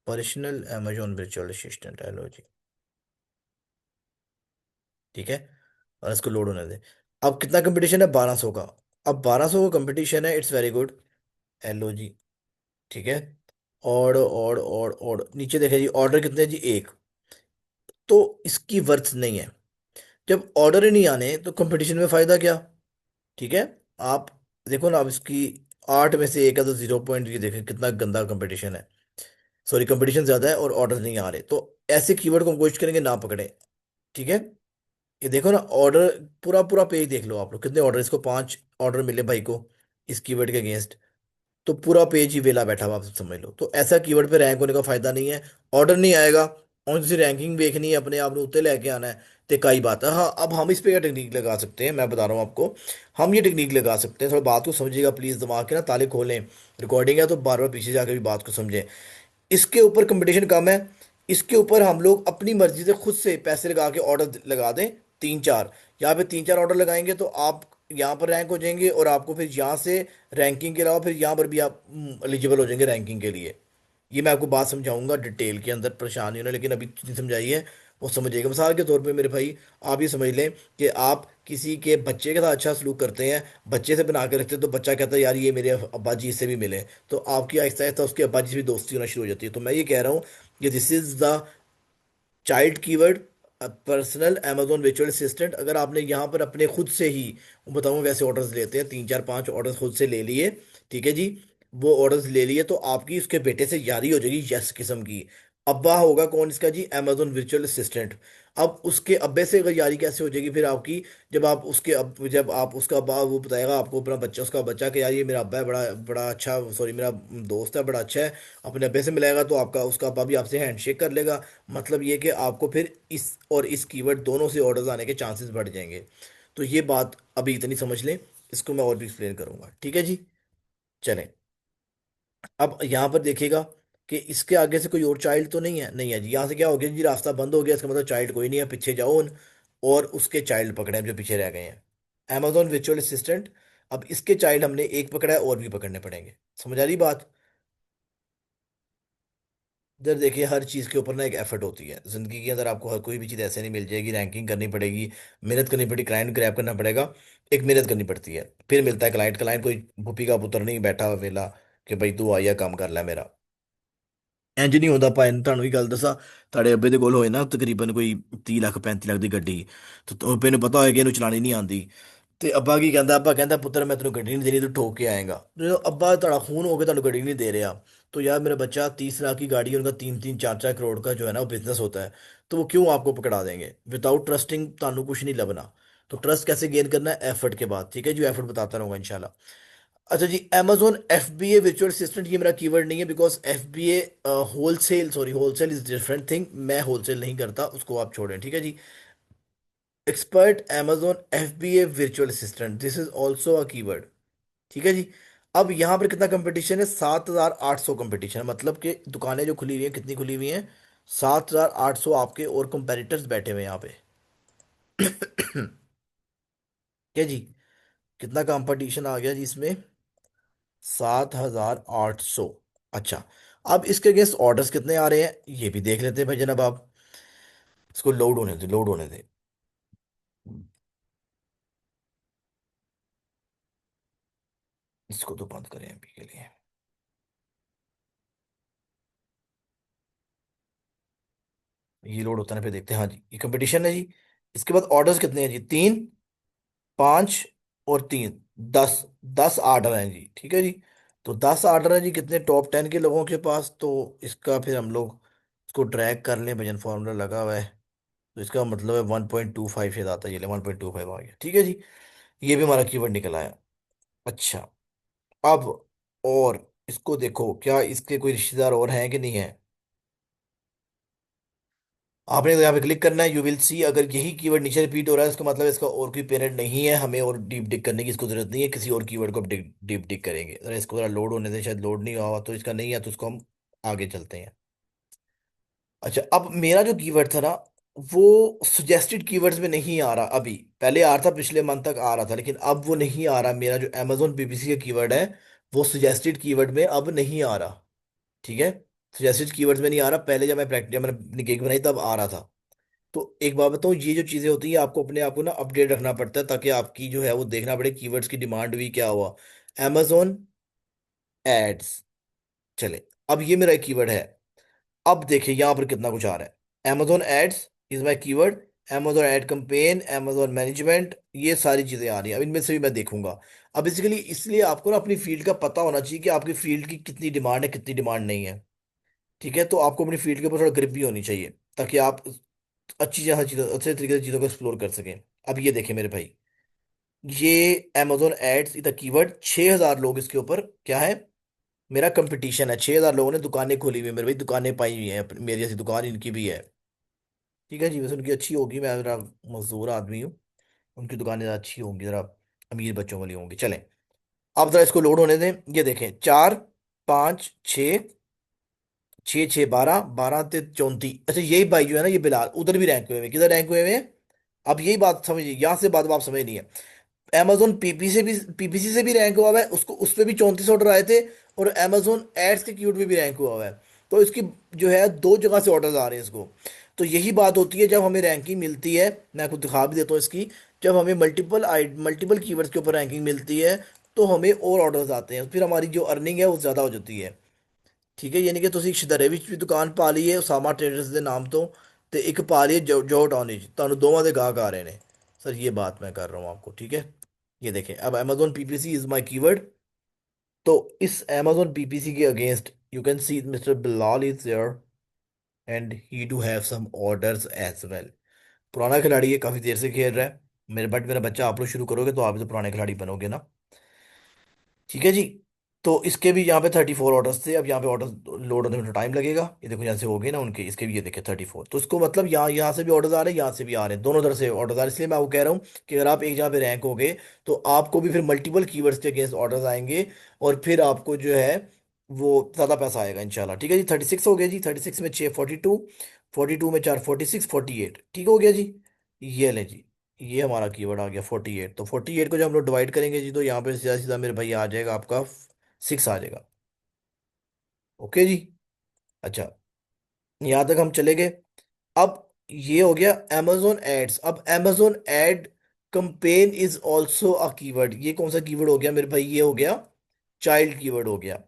personal Amazon virtual assistant, hello जी, ठीक है। और इसको लोड होने दे। अब कितना कंपटीशन है? 1200 का। अब 1200 का कंपटीशन है, इट्स वेरी गुड, हेलो जी, ठीक है। और नीचे देखें जी, ऑर्डर कितने हैं जी? एक। तो इसकी वर्थ नहीं है, जब ऑर्डर ही नहीं आने तो कंपटीशन में फायदा क्या? ठीक है। आप देखो ना, अब इसकी 8 में से 1 है तो 0 पॉइंट, ये देखें कितना गंदा कंपटीशन है। सॉरी, कंपटीशन ज्यादा है और ऑर्डर नहीं आ रहे, तो ऐसे कीवर्ड को हम कोशिश करेंगे ना पकड़े, ठीक है। ये देखो ना ऑर्डर, पूरा पूरा पेज देख लो आप लोग, कितने ऑर्डर, इसको 5 ऑर्डर मिले भाई को इस कीवर्ड के अगेंस्ट। तो पूरा पेज ही वेला बैठा हुआ, आप समझ लो। तो ऐसा कीवर्ड पे रैंक होने का फायदा नहीं है, ऑर्डर नहीं आएगा और सी रैंकिंग देखनी है, अपने आप ने उत्ते लेके आना है। तो कई बात है। हाँ, अब हम इस पे क्या टेक्निक लगा सकते हैं, मैं बता रहा हूँ आपको। हम ये टेक्निक लगा सकते हैं, थोड़ा बात को समझिएगा प्लीज, दिमाग के ना ताले खोलें। रिकॉर्डिंग है तो बार बार पीछे जाकर भी बात को समझें। इसके ऊपर कंपटीशन कम है, इसके ऊपर हम लोग अपनी मर्जी से खुद से पैसे लगा के ऑर्डर लगा दें, 3-4। यहाँ पे 3-4 ऑर्डर लगाएंगे तो आप यहाँ पर रैंक हो जाएंगे, और आपको फिर यहाँ से रैंकिंग के अलावा फिर यहाँ पर भी आप एलिजिबल हो जाएंगे रैंकिंग के लिए। ये मैं आपको बात समझाऊंगा डिटेल के अंदर, परेशान नहीं होना, लेकिन अभी जितनी समझाई है वो समझिएगा। मिसाल के तौर पे मेरे भाई, आप ये समझ लें कि आप किसी के बच्चे के साथ अच्छा सलूक करते हैं, बच्चे से बना के रखते हैं, तो बच्चा कहता है यार ये मेरे अब्बा जी इससे भी मिले, तो आपकी आहिस्ता आहिस्ता उसके अब्बा जी से भी दोस्ती होना शुरू हो जाती है। तो मैं ये कह रहा हूँ कि this is the child keyword, personal Amazon virtual assistant. अगर आपने यहाँ पर अपने खुद से ही, बताऊँ वैसे ऑर्डर्स लेते हैं, 3-4-5 ऑर्डर्स खुद से ले लिए, ठीक है जी। वो ऑर्डर्स ले लिए तो आपकी उसके बेटे से यारी हो जाएगी, यस किस्म की। अब्बा होगा कौन इसका जी? Amazon virtual assistant. अब उसके अब्बे से अगर यारी कैसे हो जाएगी फिर आपकी? जब आप उसका अब्बा वो बताएगा आपको, अपना बच्चा, उसका बच्चा, कि यार ये मेरा अब्बा है, बड़ा बड़ा अच्छा, सॉरी मेरा दोस्त है, बड़ा अच्छा है, अपने अब्बे से मिलाएगा तो आपका उसका अब्बा भी आपसे हैंडशेक कर लेगा। मतलब ये कि आपको फिर इस और इस कीवर्ड दोनों से ऑर्डर्स आने के चांसेस बढ़ जाएंगे। तो ये बात अभी इतनी समझ लें, इसको मैं और भी एक्सप्लेन करूंगा, ठीक है जी। चलें, अब यहाँ पर देखिएगा कि इसके आगे से कोई और चाइल्ड तो नहीं है, नहीं है जी। यहाँ से क्या हो गया जी? रास्ता बंद हो गया, इसका मतलब चाइल्ड कोई नहीं है, पीछे जाओ और उसके चाइल्ड पकड़े हैं जो पीछे रह गए हैं। Amazon वर्चुअल असिस्टेंट, अब इसके चाइल्ड हमने एक पकड़ा है, और भी पकड़ने पड़ेंगे। समझ आ रही बात? इधर देखिए, हर चीज़ के ऊपर ना एक एफर्ट होती है ज़िंदगी के अंदर, आपको हर कोई भी चीज़ ऐसे नहीं मिल जाएगी, रैंकिंग करनी पड़ेगी, मेहनत करनी पड़ेगी, क्लाइंट ग्रैब करना पड़ेगा, एक मेहनत करनी पड़ती है, फिर मिलता है क्लाइंट। क्लाइंट कोई भूपी का पुत्र नहीं बैठा हुआ वेला कि भाई तू आइया काम कर ले मेरा। ਇੰਜ ਨਹੀਂ ਹੁੰਦਾ ਭਾਈ, ਤੁਹਾਨੂੰ ਹੀ ਗੱਲ ਦੱਸਾਂ, ਤੁਹਾਡੇ ਅੱਬੇ ਦੇ ਕੋਲ ਹੋਏ ਨਾ ਤਕਰੀਬਨ ਕੋਈ 30 ਲੱਖ 35 ਲੱਖ ਦੀ ਗੱਡੀ, ਤੇ ਅੱਬੇ ਨੂੰ ਪਤਾ ਹੋਇਆ ਕਿ ਇਹਨੂੰ ਚਲਾਣੀ ਨਹੀਂ ਆਉਂਦੀ, ਤੇ ਅੱਬਾ ਕੀ ਕਹਿੰਦਾ? ਅੱਬਾ ਕਹਿੰਦਾ ਪੁੱਤਰ ਮੈਂ ਤੈਨੂੰ ਗੱਡੀ ਨਹੀਂ ਦੇਣੀ, ਤੂੰ ਠੋਕ ਕੇ ਆਏਗਾ। ਜਦੋਂ ਅੱਬਾ ਤੁਹਾਡਾ खून हो के ਤੁਹਾਨੂੰ ਗੱਡੀ नहीं दे रहा, तो यार मेरा बच्चा 30 लाख की गाड़ी है, उनका 3-3 4-4 करोड़ का जो है ना वो बिजनेस होता है, तो वो क्यों आपको पकड़ा देंगे? विदाउट ट्रस्टिंग ਤੁਹਾਨੂੰ कुछ नहीं लभना। तो ट्रस्ट कैसे गेन करना है, एफर्ट के बाद, ठीक है जो एफर्ट बताता रहूंगा इंशाल्लाह। अच्छा जी, amazon FBA virtual assistant, ये मेरा कीवर्ड नहीं है, because FBA wholesale, sorry, wholesale is different thing, मैं होलसेल नहीं करता, उसको आप छोड़ें, ठीक है जी। Expert amazon FBA virtual assistant, this is also a keyword, ठीक है जी। अब यहाँ पर कितना कंपटीशन है, 7,800 कंपटीशन है, मतलब कि दुकानें जो खुली हुई हैं, कितनी खुली हुई हैं, 7,800 आपके और कंपेटिटर्स बैठे हुए हैं यहाँ पे। क्या जी, कितना कंपटीशन आ गया जी इसमें, 7,800। अच्छा, अब इसके अगेंस्ट ऑर्डर्स कितने आ रहे हैं ये भी देख लेते हैं भाई जनाब आप। इसको लोड होने दे, लोड होने दे। इसको तो बंद करें अभी के लिए। ये लोड होता है ना, फिर देखते हैं। हाँ जी, ये कंपटीशन है जी। इसके बाद ऑर्डर्स कितने हैं जी, 3, 5 और 3, 10। 10 ऑर्डर हैं जी, ठीक है जी। तो 10 ऑर्डर हैं जी, कितने, टॉप 10 के लोगों के पास, तो इसका फिर हम लोग इसको ड्रैग कर लें, भजन फार्मूला लगा हुआ है। तो इसका मतलब है 1.25 शायद आता है, ये ले 1.25 आ गया, ठीक है जी। ये भी हमारा कीवर्ड निकल आया। अच्छा, अब और इसको देखो, क्या इसके कोई रिश्तेदार और हैं कि नहीं है। आपने तो यहाँ पे क्लिक करना है, यू विल सी, अगर यही कीवर्ड नीचे रिपीट हो रहा है, इसका मतलब इसका और कोई पेरेंट नहीं है, हमें और डीप डिग करने की इसको जरूरत नहीं है, किसी और कीवर्ड को डीप डिग करेंगे। अगर इसको जरा लोड होने दें, शायद लोड नहीं हुआ, तो इसका नहीं है, तो उसको हम आगे चलते हैं। अच्छा, अब मेरा जो कीवर्ड था ना, वो सजेस्टेड कीवर्ड्स में नहीं आ रहा अभी, पहले आ रहा था, पिछले मंथ तक आ रहा था, लेकिन अब वो नहीं आ रहा। मेरा जो अमेजोन पीपीसी का कीवर्ड है, वो सजेस्टेड कीवर्ड में अब नहीं आ रहा, ठीक है। सजेस्टेड कीवर्ड्स में नहीं आ रहा, पहले जब मैं प्रैक्टिस, जब मैंने अपनी गिग बनाई तब आ रहा था। तो एक बात बताऊँ, ये जो चीजें होती है, आपको अपने आप को ना अपडेट रखना पड़ता है, ताकि आपकी जो है वो देखना पड़े कीवर्ड्स की डिमांड भी क्या हुआ। amazon एड्स, चले, अब ये मेरा कीवर्ड है। अब देखिए यहाँ पर कितना कुछ आ रहा है, amazon ads is my keyword, amazon ad campaign, amazon management, ये सारी चीजें आ रही हैं। अब इनमें से भी मैं देखूंगा। अब बेसिकली इसलिए आपको ना अपनी फील्ड का पता होना चाहिए कि आपकी फील्ड की कितनी डिमांड है, कितनी डिमांड नहीं है, ठीक है। तो आपको अपनी फील्ड के ऊपर थोड़ा ग्रिप भी होनी चाहिए, ताकि आप हर चीज़ों, अच्छे तरीके से चीज़ों को एक्सप्लोर कर सकें। अब ये देखें मेरे भाई, ये amazon एड्स इधर कीवर्ड, 6,000 लोग इसके ऊपर क्या है, मेरा कंपटीशन है। 6,000 लोगों ने दुकानें खोली हुई है मेरे भाई, दुकानें पाई हुई हैं, मेरी जैसी दुकान इनकी भी है, ठीक है जी। वैसे उनकी अच्छी होगी, मैं जरा मजदूर आदमी हूँ, उनकी दुकानें ज़रा अच्छी होंगी, जरा अमीर बच्चों वाली होंगी। चलें, अब जरा इसको लोड होने दें। ये देखें, 4, 5, 6, 6, 6, 12, 12 ते 34। अच्छा, यही भाई जो है ना, ये बिलाल उधर भी रैंक हुए हैं, किधर रैंक हुए हैं। अब यही बात समझिए, यहाँ से बात आप समझ नहीं है। amazon पीपीसी से भी रैंक हुआ हुआ है, उसको उस पे भी 34 ऑर्डर आए थे, और amazon एड्स के कीवर्ड पे भी रैंक हुआ हुआ है। तो इसकी जो है दो जगह से ऑर्डर्स आ रहे हैं इसको। तो यही बात होती है, जब हमें रैंकिंग मिलती है, मैं आपको दिखा भी देता हूँ इसकी, जब हमें मल्टीपल कीवर्ड्स के ऊपर रैंकिंग मिलती है, तो हमें और ऑर्डर्स आते हैं, फिर हमारी जो अर्निंग है वो ज़्यादा हो जाती है, ठीक है। यानी कि ਤੁਸੀਂ ਸ਼ਦਰੇ ਵਿੱਚ ਵੀ ਦੁਕਾਨ ਪਾ ਲਈ ਹੈ ਉਸਾਮਾ ਟ੍ਰੇਡਰਸ ਦੇ ਨਾਮ ਤੋਂ, ਤੇ ਇੱਕ ਪਾ ਲਈ ਹੈ ਜੋ टाउन ਵਿੱਚ, ਤੁਹਾਨੂੰ ਦੋਵਾਂ ਦੇ ਗਾਹਕ आ रहे हैं सर। ये बात मैं कर रहा हूँ आपको, ठीक है। ये देखें, अब amazon PPC is my keyword. तो इस amazon पीपीसी के against you can see mister Bilal is there, and he do have some orders as well. पुराना खिलाड़ी है, काफी देर से खेल रहा है मेरे, बट मेरा बच्चा, आप लोग शुरू करोगे तो आप भी तो पुराने खिलाड़ी बनोगे ना, ठीक है जी। तो इसके भी यहाँ पे 34 ऑर्डर्स थे, अब यहाँ पे ऑर्डर लोड होने में टाइम लगेगा। ये देखो यहाँ से हो गए ना उनके, इसके भी ये देखे 34। तो इसको मतलब यहाँ से भी ऑर्डर्स आ रहे हैं, यहाँ से भी आ रहे हैं, दोनों तरफ से ऑर्डर्स आ रहे हैं। इसलिए मैं आपको कह रहा हूँ कि अगर आप एक जगह पे रैंक हो गए, तो आपको भी फिर मल्टीपल कीवर्ड्स के अगेंस्ट ऑर्डर्स आएंगे, और फिर आपको जो है वो ज़्यादा पैसा आएगा इंशाल्लाह, ठीक है जी। 36 हो गया जी, 36 में 6, 42, 42 में 4, 46, 48, ठीक हो गया जी। ये ले जी, ये हमारा कीवर्ड आ गया 48। तो 48 को जब हम लोग डिवाइड करेंगे जी, तो यहाँ पे सीधा सीधा मेरे भाई आ जाएगा आपका 6 आ जाएगा। ओके जी। अच्छा, यहाँ तक हम चले गए। अब ये हो गया amazon एड्स। अब amazon ad campaign is also a keyword. ये कौन सा कीवर्ड हो गया मेरे भाई, ये हो गया चाइल्ड कीवर्ड हो गया।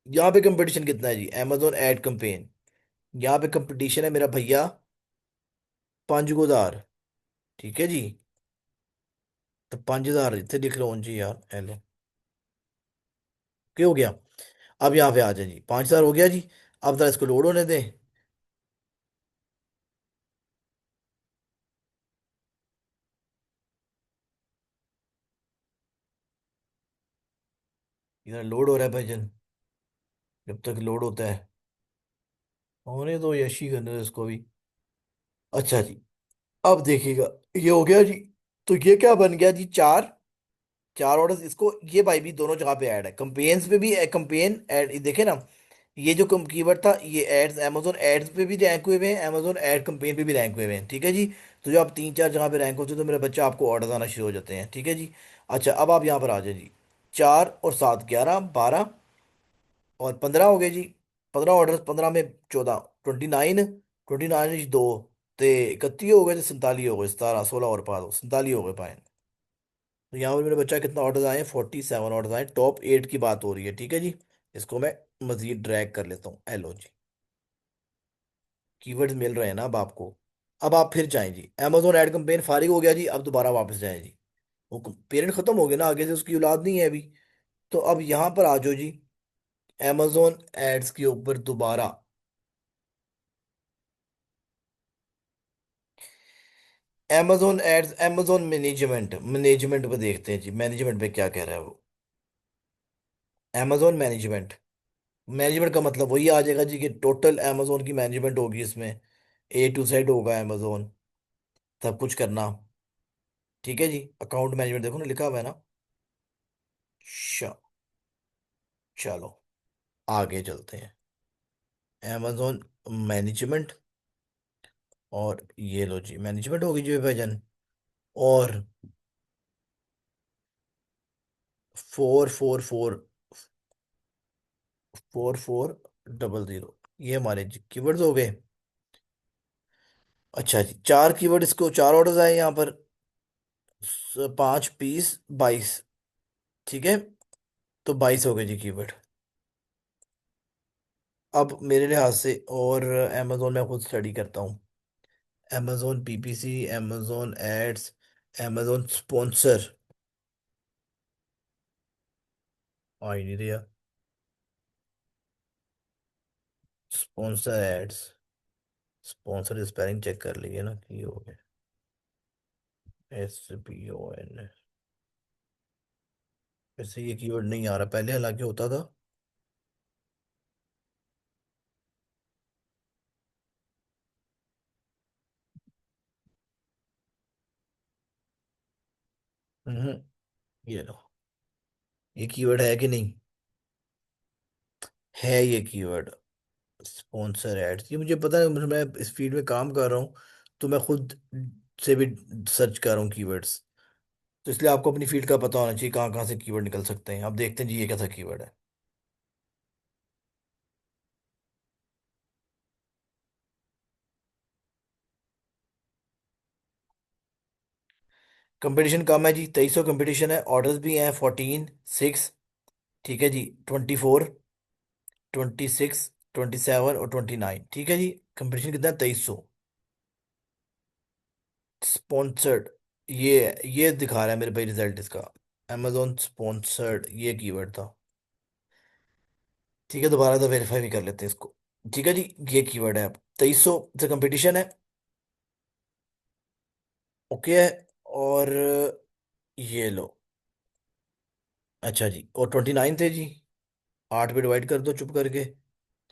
यहाँ पे कंपटीशन कितना है जी, amazon एड कंपेन, यहाँ पे कंपटीशन है मेरा भैया 5,000, ठीक है जी। तो 5,000 इतने लिख रहा हूँ जी यार, एल क्या हो गया। अब यहाँ पे आ जाए जी, 5,000 हो गया जी। अब जरा इसको लोड होने दें। इधर लोड हो रहा है भाईजान। जब तक लोड होता है होने दो, यशी करने दो इसको भी। अच्छा जी, अब देखिएगा, ये हो गया जी। तो ये क्या बन गया जी, चार। चार ऑर्डर इसको, ये भाई भी दोनों जगह पे ऐड है, कंपेन्स पे भी कंपेन ऐड, देखे ना। ये जो कीवर्ड था, ये एड्स, अमेजोन एड्स पे भी रैंक हुए हुए हैं, अमेजोन एड कंपेन पे भी रैंक हुए हुए हैं, ठीक है जी। तो जब आप तीन चार जगह पे रैंक होते हैं तो मेरा बच्चा आपको ऑर्डर आना शुरू हो जाते हैं, ठीक है जी। अच्छा, अब आप यहाँ पर आ जाए जी। 4 और 7 11 12 और 15 हो गए जी। 15 ऑर्डर, 15 में 14, 29। 29 दो, तो 31 हो गए, तो 47 हो गए, 17 16 और पा दो, 47 हो गए पाए। तो यहाँ पर मेरे बच्चा कितना ऑर्डर आए हैं, 47 ऑर्डर आए, टॉप 8 की बात हो रही है, ठीक है जी। इसको मैं मजीद ड्रैग कर लेता हूँ, एलो जी। कीवर्ड्स मिल रहे हैं ना अब आपको। अब आप फिर जाएं जी, अमेजोन ऐड कंपेन फारिग हो गया जी, अब दोबारा वापस जाएं जी। वो पेरेंट खत्म हो गया ना, आगे से उसकी औलाद नहीं है अभी। तो अब यहाँ पर आ जाओ जी, अमेजोन एड्स के ऊपर दोबारा। Amazon ads, Amazon management, management पे देखते हैं जी, मैनेजमेंट पे क्या कह रहा है वो। अमेजोन मैनेजमेंट, मैनेजमेंट का मतलब वही आ जाएगा जी कि टोटल अमेजोन की मैनेजमेंट होगी इसमें। A to Z होगा अमेजोन, सब कुछ करना। ठीक है जी, अकाउंट मैनेजमेंट देखो ना, लिखा हुआ है ना। श- चलो आगे चलते हैं। अमेजोन मैनेजमेंट, और ये लो जी, मैनेजमेंट होगी जी विभाजन। और 4 4 4, 4400, ये हमारे कीवर्ड्स हो गए। अच्छा जी, चार कीवर्ड, इसको चार ऑर्डर्स आए यहाँ पर। 5 20 22, ठीक है। तो 22 हो गए जी कीवर्ड। अब मेरे लिहाज से, और अमेजोन में खुद स्टडी करता हूँ। Amazon PPC, Amazon ads, Amazon sponsor, आ ही नहीं रहा। Sponsor ads, sponsor spelling check कर लीजिए ना, की हो गया। SPON, वैसे ये कीवर्ड नहीं आ रहा पहले, हालांकि होता था। हम्म, ये लो। ये कीवर्ड है कि नहीं, है ये कीवर्ड। स्पॉन्सर एड्स, ये मुझे पता है, मैं इस फील्ड में काम कर रहा हूँ, तो मैं खुद से भी सर्च कर रहा हूँ कीवर्ड्स। तो इसलिए आपको अपनी फील्ड का पता होना चाहिए, कहाँ कहाँ से कीवर्ड निकल सकते हैं। अब देखते हैं जी, ये कैसा कीवर्ड है। कंपटीशन कम है जी, 2300 कंपटीशन है, ऑर्डर्स भी हैं 14 6, ठीक है जी। 24 26 27 और 29, ठीक है जी। कंपटीशन कितना है, 2300। स्पॉन्सर्ड, ये दिखा रहा है मेरे भाई रिजल्ट इसका। अमेजोन स्पॉन्सर्ड ये कीवर्ड था। ठीक है, दोबारा तो वेरीफाई भी कर लेते हैं इसको। ठीक है जी, ये कीवर्ड है। अब 2300 से कंपटीशन है, ओके है। और ये लो। अच्छा जी, और 29 थे जी, 8 पे डिवाइड कर दो चुप करके,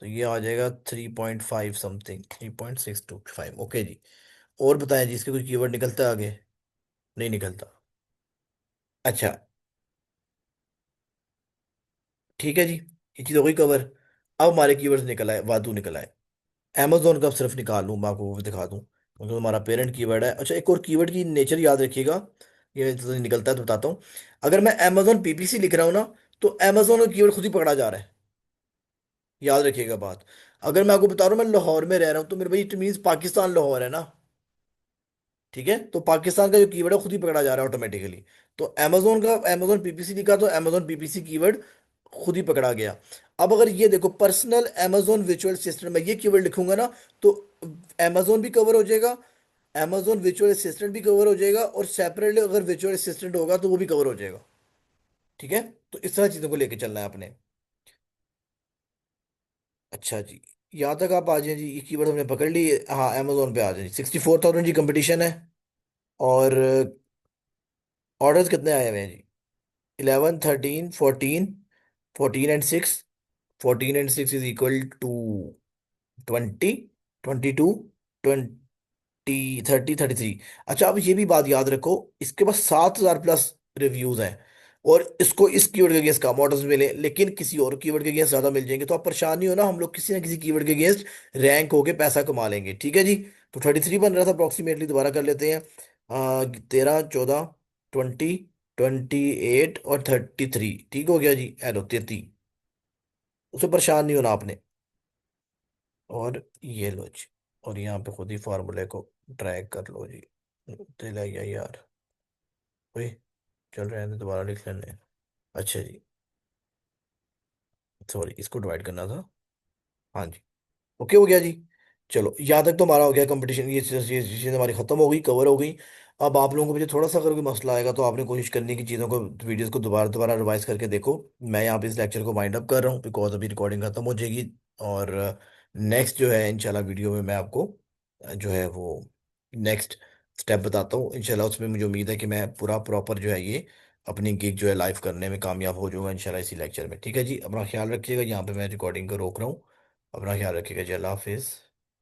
तो ये आ जाएगा 3.5 समथिंग, 3.625, ओके जी। और बताएं जी, इसके कोई कीवर्ड निकलता है आगे? नहीं निकलता। अच्छा, ठीक है जी, ये चीज़ हो गई कवर। अब हमारे कीवर्ड्स निकल आए, वादू निकल आए। अमेजोन का अब सिर्फ निकाल लूँ, मैं आपको वो भी दिखा दूँ, क्योंकि हमारा पेरेंट कीवर्ड है। अच्छा, एक और कीवर्ड की नेचर याद रखिएगा, ये तो निकलता है तो बताता हूँ। अगर मैं अमेजोन PPC लिख रहा हूँ ना, तो अमेजोन का कीवर्ड खुद ही पकड़ा जा रहा है, याद रखिएगा बात। अगर मैं आपको बता रहा हूँ मैं लाहौर में रह रहा हूँ, तो मेरे भाई इट मीन्स पाकिस्तान लाहौर है ना। ठीक है, तो पाकिस्तान का जो कीवर्ड है खुद ही पकड़ा जा रहा है ऑटोमेटिकली। तो अमेजोन का, अमेजोन PPC लिखा तो अमेजोन PPC कीवर्ड खुद ही पकड़ा गया। अब अगर ये देखो, पर्सनल अमेजोन विजुअल असिस्टेंट, मैं ये कीवर्ड लिखूंगा ना, तो अमेजोन भी कवर हो जाएगा, अमेजोन विजुअल असिस्टेंट भी कवर हो जाएगा, और सेपरेटली अगर विजुअल असिस्टेंट होगा तो वो भी कवर हो जाएगा। ठीक है, तो इस तरह चीजों को लेके चलना है आपने। अच्छा जी, यहाँ तक आप आ जाए जी, ये कीवर्ड हमने पकड़ ली। हाँ, अमेजोन पे आ जाए जी, 64,000 जी कंपटीशन है। और ऑर्डर्स कितने आए हुए हैं जी, 11 13 14 14 and 6, 14 and 6 is equal to 20, 22, 30, 33। अच्छा, अब ये भी बात याद रखो, इसके पास 7,000 प्लस रिव्यूज हैं, और इसको इस कीवर्ड के अगेंस्ट कम ऑर्डर्स मिले, लेकिन किसी और कीवर्ड के अगेंस्ट ज्यादा मिल जाएंगे, तो आप परेशान नहीं हो ना, हम लोग किसी ना किसी कीवर्ड के अगेंस्ट रैंक होके पैसा कमा लेंगे। ठीक है जी। तो 33 बन रहा था अप्रोक्सीमेटली, दोबारा कर लेते हैं। 13, 14, 20, 28 और 33, ठीक हो गया जी। एलो 33, उससे परेशान नहीं होना आपने। और ये लो जी, और यहाँ पे खुद ही फार्मूले को ड्रैग कर लो जी। दिलाइए यार। ओए, चल रहे हैं, दोबारा लिख लेने हैं। अच्छा जी, सॉरी, इसको डिवाइड करना था। हाँ जी, ओके हो गया जी। चलो, यहाँ तक तो हमारा हो गया कंपटीशन, ये चीज़ें हमारी खत्म हो गई, कवर हो गई। अब आप लोगों को मुझे थोड़ा सा अगर कोई मसला आएगा, तो आपने कोशिश करनी की चीज़ों को, वीडियोस को दोबारा दोबारा रिवाइज करके देखो। मैं यहाँ पे इस लेक्चर को वाइंड अप कर रहा हूँ, बिकॉज अभी रिकॉर्डिंग खत्म हो जाएगी। और नेक्स्ट जो है इंशाल्लाह वीडियो में मैं आपको जो है वो नेक्स्ट स्टेप बताता हूँ इंशाल्लाह। उसमें मुझे उम्मीद है कि मैं पूरा प्रॉपर जो है ये अपनी गिग जो है लाइव करने में कामयाब हो जाऊंगा इंशाल्लाह इसी लेक्चर में। ठीक है जी, अपना ख्याल रखिएगा। यहाँ पे मैं रिकॉर्डिंग को रोक रहा हूँ। अपना ख्याल रखिएगा जी, अल्लाह हाफिज़।